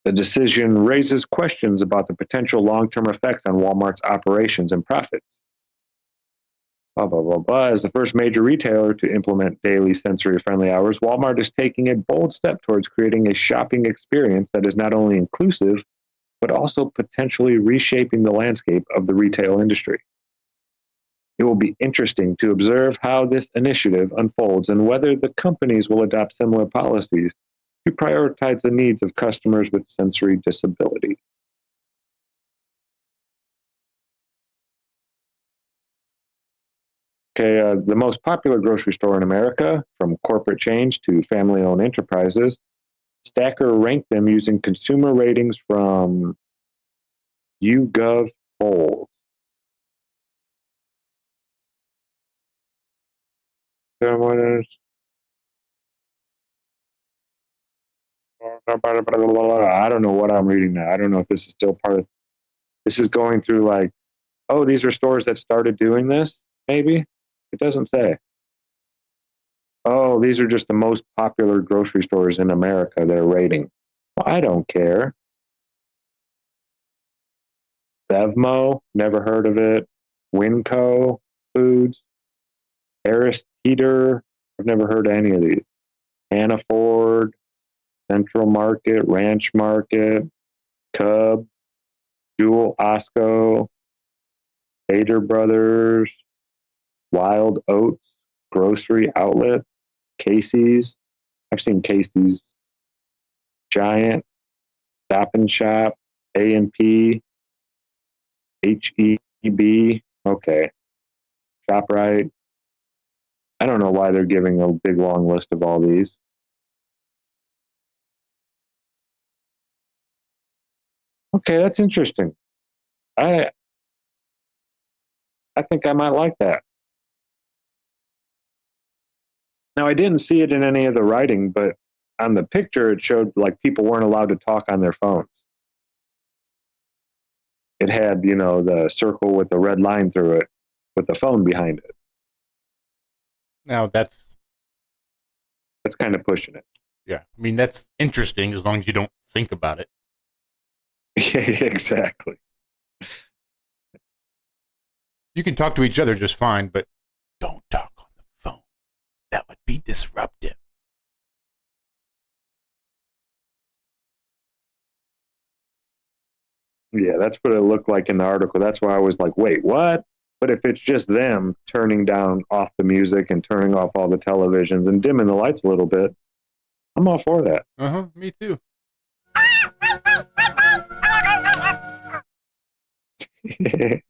The decision raises questions about the potential long-term effects on Walmart's operations and profits. Blah, blah, blah, blah. As the first major retailer to implement daily sensory-friendly hours, Walmart is taking a bold step towards creating a shopping experience that is not only inclusive, but also potentially reshaping the landscape of the retail industry. It will be interesting to observe how this initiative unfolds and whether the companies will adopt similar policies to prioritize the needs of customers with sensory disability. Okay, the most popular grocery store in America, from corporate chains to family-owned enterprises, Stacker ranked them using consumer ratings from YouGov polls. I don't know what I'm reading now. I don't know if this is still part of. This is going through like, oh, these are stores that started doing this, maybe? It doesn't say. Oh, these are just the most popular grocery stores in America they're rating. Well, I don't care. Bevmo, never heard of it. Winco Foods. Harris Teeter, I've never heard of any of these. Hannaford, Central Market, Ranch Market, Cub, Jewel Osco, Bader Brothers, Wild Oats, Grocery Outlet, Casey's. I've seen Casey's. Giant, Stop and Shop, A&P, HEB, Okay. ShopRite. I don't know why they're giving a big long list of all these. Okay, that's interesting. I think I might like that. Now, I didn't see it in any of the writing, but on the picture, it showed like people weren't allowed to talk on their phones. It had, the circle with the red line through it with the phone behind it. Now, that's kind of pushing it. Yeah. I mean, that's interesting as long as you don't think about it. Exactly. You can talk to each other just fine, but don't talk on the phone. That would be disruptive. Yeah, that's what it looked like in the article. That's why I was like, wait, what? But if it's just them turning down off the music and turning off all the televisions and dimming the lights a little bit, I'm all for that. Uh-huh, me too. Okay,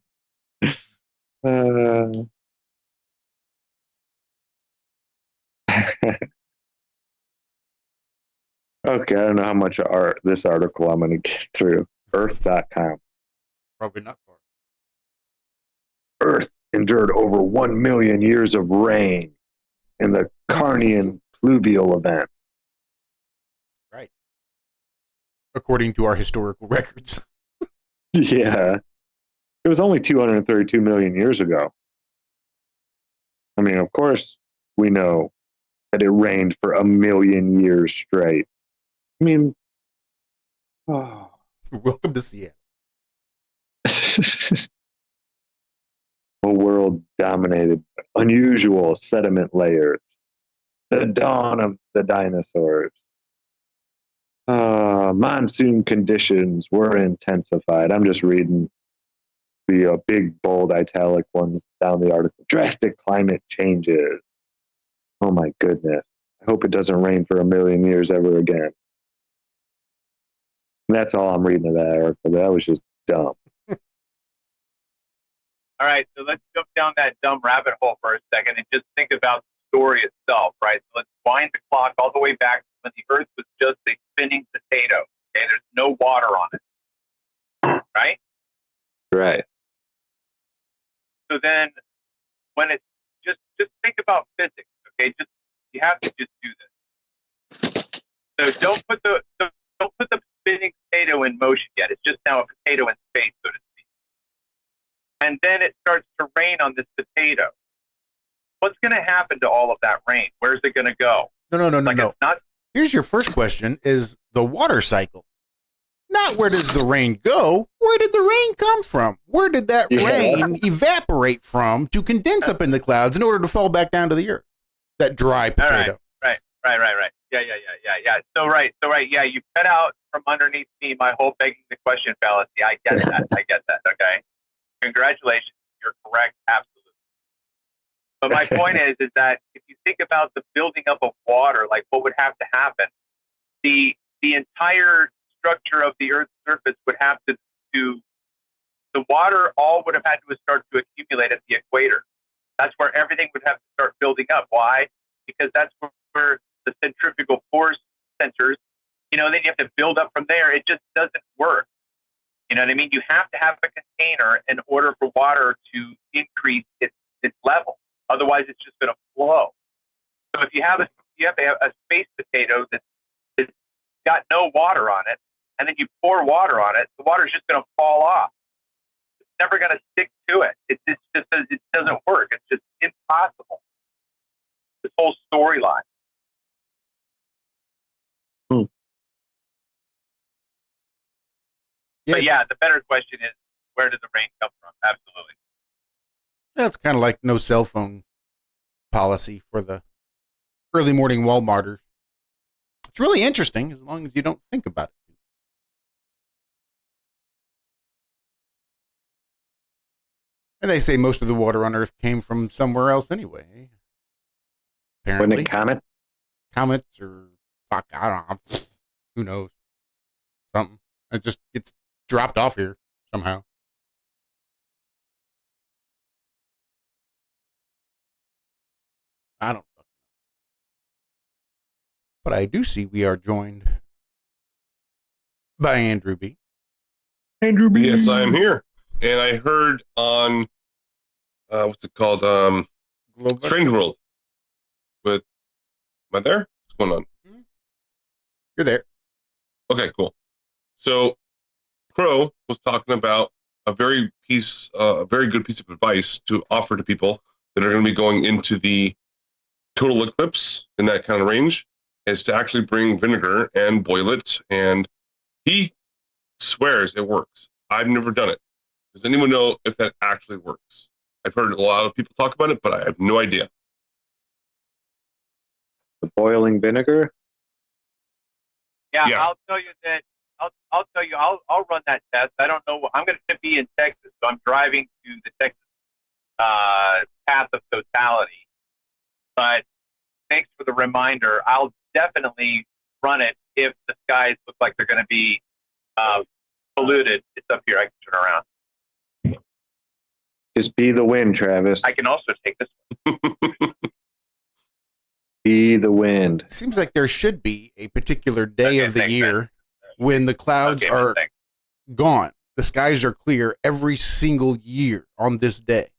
I don't know how much this article I'm going to get through. Earth.com. Probably not far. Earth endured over 1 million years of rain in the Carnian pluvial event. Right. According to our historical records. Yeah. It was only 232 million years ago. I mean, of course, we know that it rained for 1 million years straight. I mean, welcome to Seattle. A world dominated by unusual sediment layers. The dawn of the dinosaurs. Monsoon conditions were intensified. I'm just reading the big, bold, italic ones down the article. Drastic climate changes. Oh my goodness. I hope it doesn't rain for 1 million years ever again. And that's all I'm reading of that article. That was just dumb. All right, so let's jump down that dumb rabbit hole for a second and just think about the story itself, right? So let's wind the clock all the way back to when the Earth was just a spinning potato. Okay, there's no water on it, right? Right. So then, when it's just think about physics, okay? You have to just do this. So don't put the spinning potato in motion yet. It's just now a potato in space, so to speak. And then it starts to rain on this potato. What's going to happen to all of that rain? Where's it going to go? No. Here's your first question: is the water cycle? Not where does the rain go? Where did the rain come from? Where did that rain evaporate from to condense up in the clouds in order to fall back down to the earth? That dry potato. Right. Yeah. So right. Yeah, you cut out from underneath me my whole begging the question fallacy. I get that. Okay. Congratulations. You're correct. Absolutely. But my point is that if you think about the building up of water, like what would have to happen, the entire structure of the Earth's surface would have to the water all would have had to start to accumulate at the equator. That's where everything would have to start building up. Why? Because that's where the centrifugal force centers, then you have to build up from there. It just doesn't work. You know what I mean? You have to have a container in order for water to increase its level. Otherwise, it's just going to flow. So if you have a space potato that's got no water on it, and then you pour water on it, the water's just going to fall off. It's never going to stick to it. It doesn't work. It's just impossible. This whole storyline. But yeah, the better question is, where did the rain come from? Absolutely. That's kind of like no cell phone policy for the early morning Walmarters. It's really interesting as long as you don't think about it. And they say most of the water on Earth came from somewhere else anyway. Apparently. Wasn't it comets? Comets or fuck, I don't know. Who knows? Something. It just gets dropped off here somehow. I don't know. But I do see we are joined by Andrew B. Andrew B. Yes, I am here. And I heard on, what's it called? Strange World. Am I there? What's going on? You're there. Okay, cool. So, Crow was talking about a very good piece of advice to offer to people that are going to be going into the total eclipse in that kind of range, is to actually bring vinegar and boil it. And he swears it works. I've never done it. Does anyone know if that actually works? I've heard a lot of people talk about it, but I have no idea. The boiling vinegar? Yeah, Yeah. I'll tell you that. I'll tell you. I'll run that test. I don't know. I'm going to be in Texas, so I'm driving to the Texas path of totality. But thanks for the reminder. I'll definitely run it if the skies look like they're going to be polluted. It's up here. I can turn around. Just be the wind, Travis. I can also take this one. Be the wind. It seems like there should be a particular day of the year when the clouds are gone. The skies are clear every single year on this day.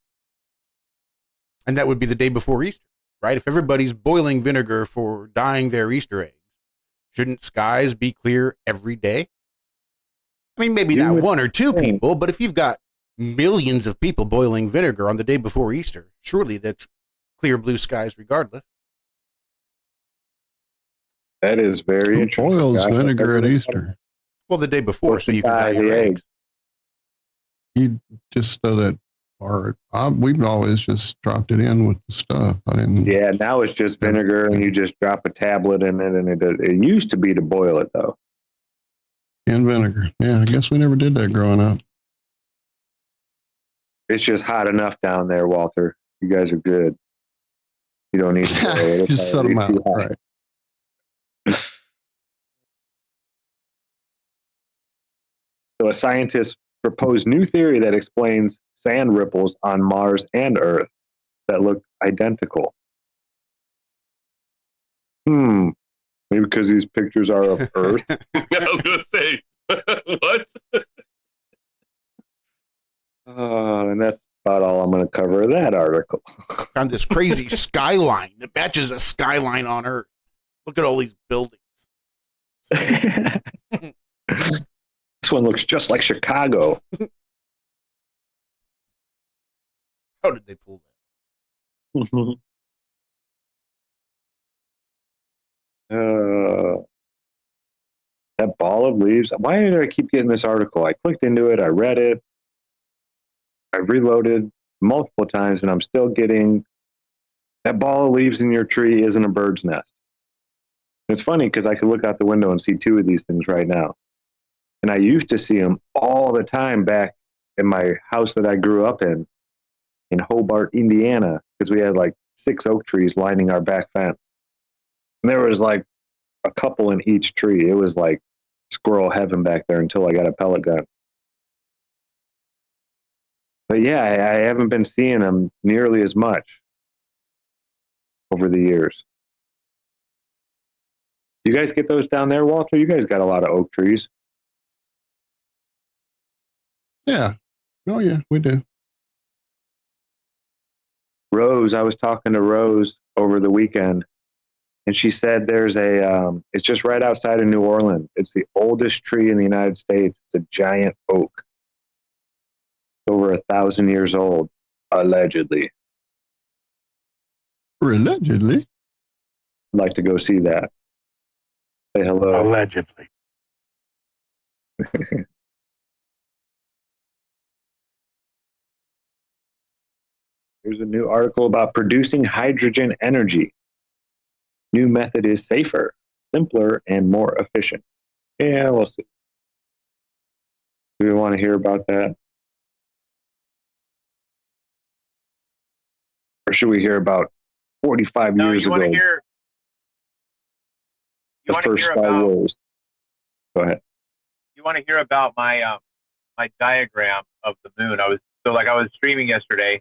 And that would be the day before Easter, right? If everybody's boiling vinegar for dyeing their Easter eggs, shouldn't skies be clear every day? I mean, maybe not one or two people, but if you've got millions of people boiling vinegar on the day before Easter, surely that's clear blue skies regardless. That is very interesting. Boils vinegar at Easter. Well, the day before, so you can dye your eggs. You just throw that part. We've always just dropped it in with the stuff. I didn't. Yeah, now it's just vinegar, and you just drop a tablet in it, and it used to be to boil it, though. And vinegar. Yeah, I guess we never did that growing up. It's just hot enough down there, Walter. You guys are good. You don't need to boil it. Just set them out. Right. So a scientist proposed new theory that explains sand ripples on Mars and Earth that look identical. Maybe because these pictures are of Earth. I was going to say, what? And that's about all I'm going to cover of that article. Found this crazy skyline that matches a skyline on Earth. Look at all these buildings. This one looks just like Chicago. How did they pull that? That ball of leaves. Why did I keep getting this article? I clicked into it. I read it. I reloaded multiple times, and I'm still getting that ball of leaves in your tree isn't a bird's nest. It's funny because I could look out the window and see two of these things right now. And I used to see them all the time back in my house that I grew up in Hobart, Indiana, because we had like 6 oak trees lining our back fence. And there was like a couple in each tree. It was like squirrel heaven back there until I got a pellet gun. But yeah, I haven't been seeing them nearly as much over the years. You guys get those down there, Walter? You guys got a lot of oak trees. Yeah. Oh, yeah, we do. Rose, I was talking to Rose over the weekend, and she said there's it's just right outside of New Orleans. It's the oldest tree in the United States. It's a giant oak. Over 1,000 years old, allegedly. Allegedly? I'd like to go see that. Say hello. Allegedly. Here's a new article about producing hydrogen energy. New method is safer, simpler, and more efficient. Yeah, we'll see. Do we want to hear about that? Or should we hear about 45 years ago? The first Star Wars. Go ahead. You want to hear about my my diagram of the moon? I was streaming yesterday,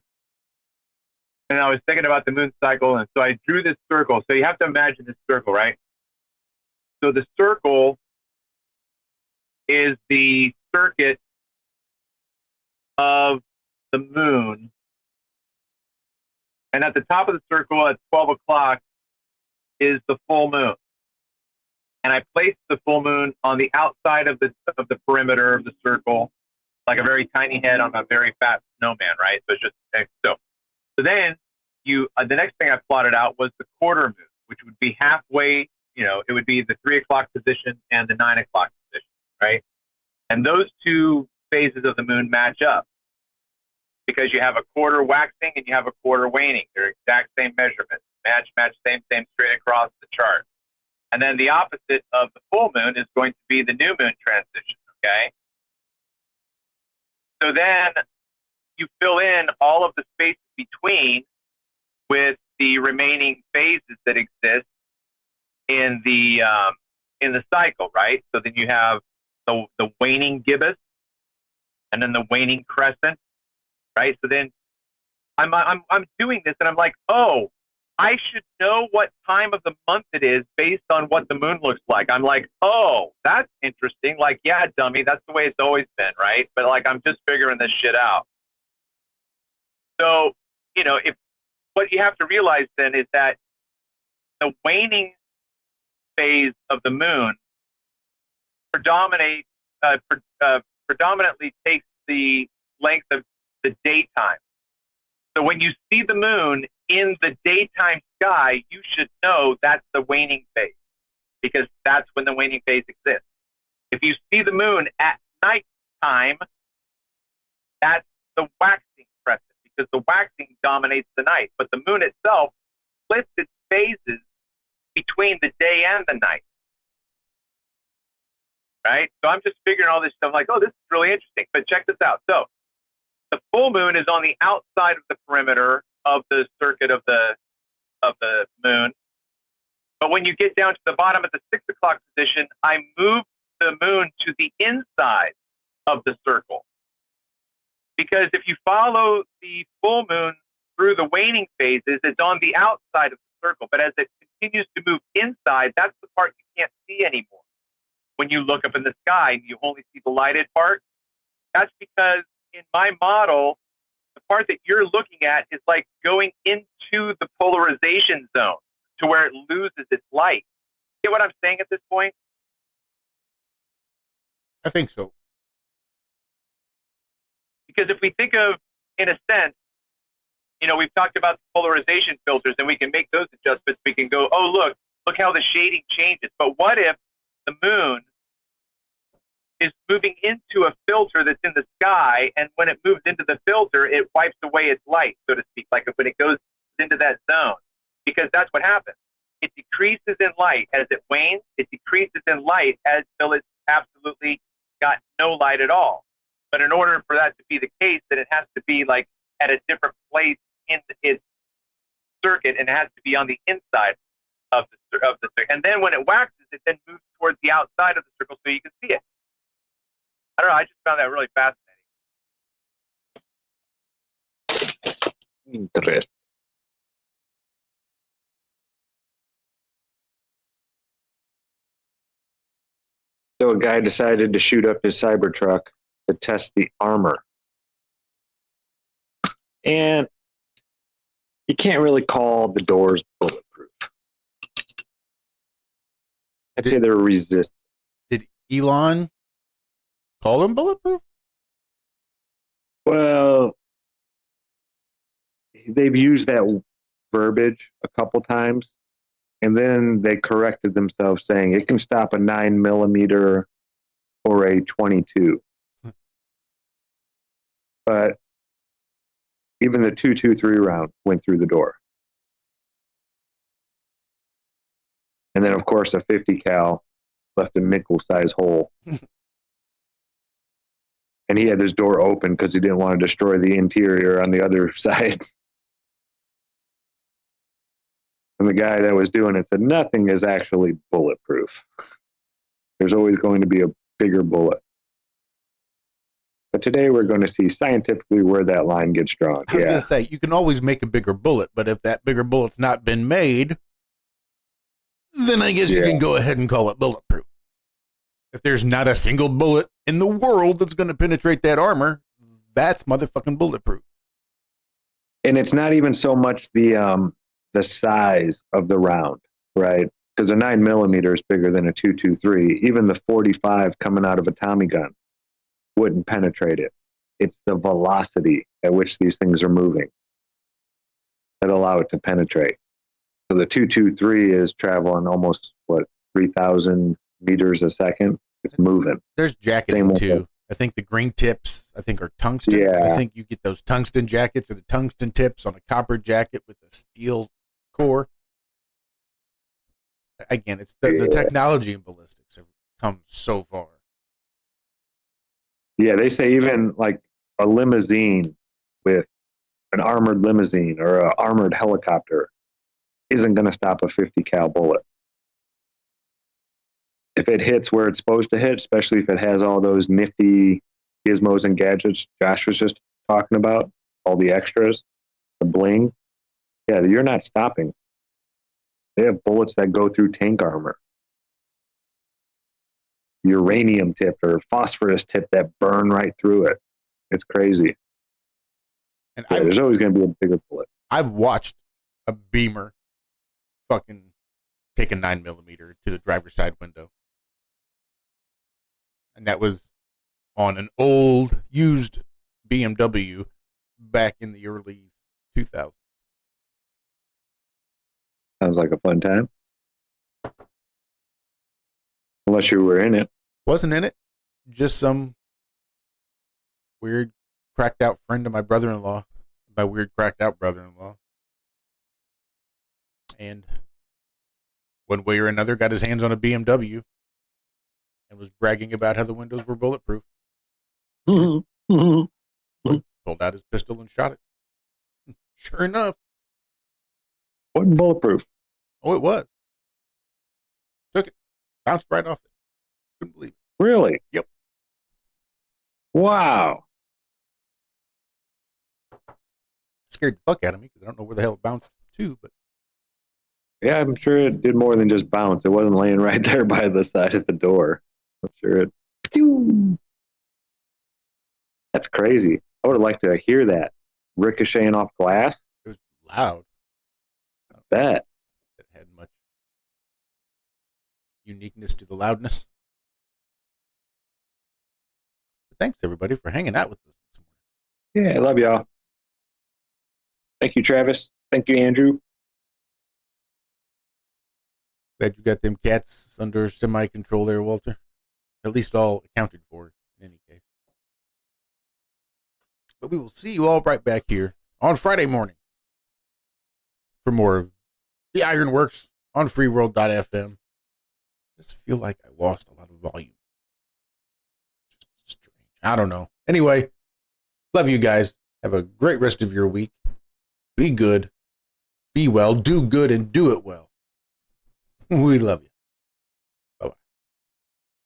And I was thinking about the moon cycle, and so I drew this circle. So you have to imagine this circle, right? So the circle is the circuit of the moon. And at the top of the circle at 12 o'clock is the full moon. And I placed the full moon on the outside of the perimeter of the circle, like a very tiny head on a very fat snowman, right? So it's just so then the next thing I plotted out was the quarter moon, which would be halfway, it would be the 3 o'clock position and the 9 o'clock position, right? And those two phases of the moon match up because you have a quarter waxing and you have a quarter waning. They're exact same measurements. Match, same, straight across the chart. And then the opposite of the full moon is going to be the new moon transition, okay? So then you fill in all of the spaces between with the remaining phases that exist in the cycle, right? So then you have the waning gibbous and then the waning crescent, right? So then I'm doing this and I'm like, oh, I should know what time of the month it is based on what the moon looks like. I'm like, oh, that's interesting. Like, yeah, dummy, that's the way it's always been, right? But like, I'm just figuring this shit out. So, if what you have to realize then is that the waning phase of the moon predominantly takes the length of the daytime. So when you see the moon in the daytime sky, you should know that's the waning phase because that's when the waning phase exists. If you see the moon at nighttime, that's the waxing crescent because the waxing dominates the night. But the moon itself splits its phases between the day and the night. Right? So I'm just figuring all this stuff like, oh, this is really interesting. But check this out. So the full moon is on the outside of the perimeter of the circuit of the moon. But when you get down to the bottom of the 6 o'clock position, I moved the moon to the inside of the circle. Because if you follow the full moon through the waning phases, it's on the outside of the circle. But as it continues to move inside, that's the part you can't see anymore. When you look up in the sky and you only see the lighted part, that's because in my model, the part that you're looking at is like going into the polarization zone to where it loses its light. Get what I'm saying at this point? I think so. Because if we think of, in a sense, we've talked about the polarization filters and we can make those adjustments. We can go, oh, look how the shading changes. But what if the moon is moving into a filter that's in the sky, and when it moves into the filter, it wipes away its light, so to speak, like when it goes into that zone, because that's what happens. It decreases in light as it wanes. It decreases in light until it's absolutely got no light at all. But in order for that to be the case, then it has to be like at a different place in its circuit, and it has to be on the inside of the circle. And then when it waxes, it then moves towards the outside of the circle so you can see it. I don't know. I just found that really fascinating. Interesting. So a guy decided to shoot up his Cybertruck to test the armor. And you can't really call the doors bulletproof. I'd say they're resistant. Did Elon call them bulletproof? Well, they've used that verbiage a couple times, and then they corrected themselves saying it can stop a 9mm or a 22. But even the 223 round went through the door. And then, of course, a 50 cal left a nickel-size hole. And he had this door open because he didn't want to destroy the interior on the other side. And the guy that was doing it said, nothing is actually bulletproof. There's always going to be a bigger bullet. But today we're going to see scientifically where that line gets drawn. I was going to say, you can always make a bigger bullet, but if that bigger bullet's not been made, then I guess you can go ahead and call it bulletproof. If there's not a single bullet in the world that's going to penetrate that armor, that's motherfucking bulletproof. And it's not even so much the size of the round, right? Because a 9mm is bigger than a 223. Even the 45 coming out of a Tommy gun wouldn't penetrate it. It's the velocity at which these things are moving that allow it to penetrate. So the 223 is traveling almost 3,000 meters a second. It's moving. There's jacketing too. I think the green tips, are tungsten. Yeah. I think you get those tungsten jackets or the tungsten tips on a copper jacket with a steel core. Again, it's the technology in ballistics have come so far. Yeah, they say even like a limousine with an armored limousine or an armored helicopter isn't going to stop a 50 cal bullet. If it hits where it's supposed to hit, especially if it has all those nifty gizmos and gadgets Josh was just talking about, all the extras, the bling, you're not stopping. They have bullets that go through tank armor. Uranium tipped or phosphorus tipped that burn right through it. It's crazy. And there's always going to be a bigger bullet. I've watched a Beamer fucking take a 9mm to the driver's side window. And that was on an old, used BMW back in the early 2000s. Sounds like a fun time. Unless you were in it. Wasn't in it. Just some weird, cracked out friend of my brother-in-law. My weird, cracked out brother-in-law. And one way or another got his hands on a BMW and was bragging about how the windows were bulletproof. Pulled out his pistol and shot it. Sure enough. Wasn't bulletproof. Oh, it was. Took it. Bounced right off it. Couldn't believe it. Really? Yep. Wow. Scared the fuck out of me because I don't know where the hell it bounced to, but yeah, I'm sure it did more than just bounce. It wasn't laying right there by the side of the door. I'm sure it. That's crazy. I would have liked to hear that ricocheting off glass. It was loud. I bet. It had much uniqueness to the loudness. But thanks everybody for hanging out with us this morning. Yeah, I love y'all. Thank you, Travis. Thank you, Andrew. Glad you got them cats under semi-control there, Walter. At least all accounted for in any case. But we will see you all right back here on Friday morning for more of the IRONWORX on freeworld.fm. I just feel like I lost a lot of volume. Just strange. I don't know. Anyway, love you guys. Have a great rest of your week. Be good. Be well. Do good and do it well. We love you.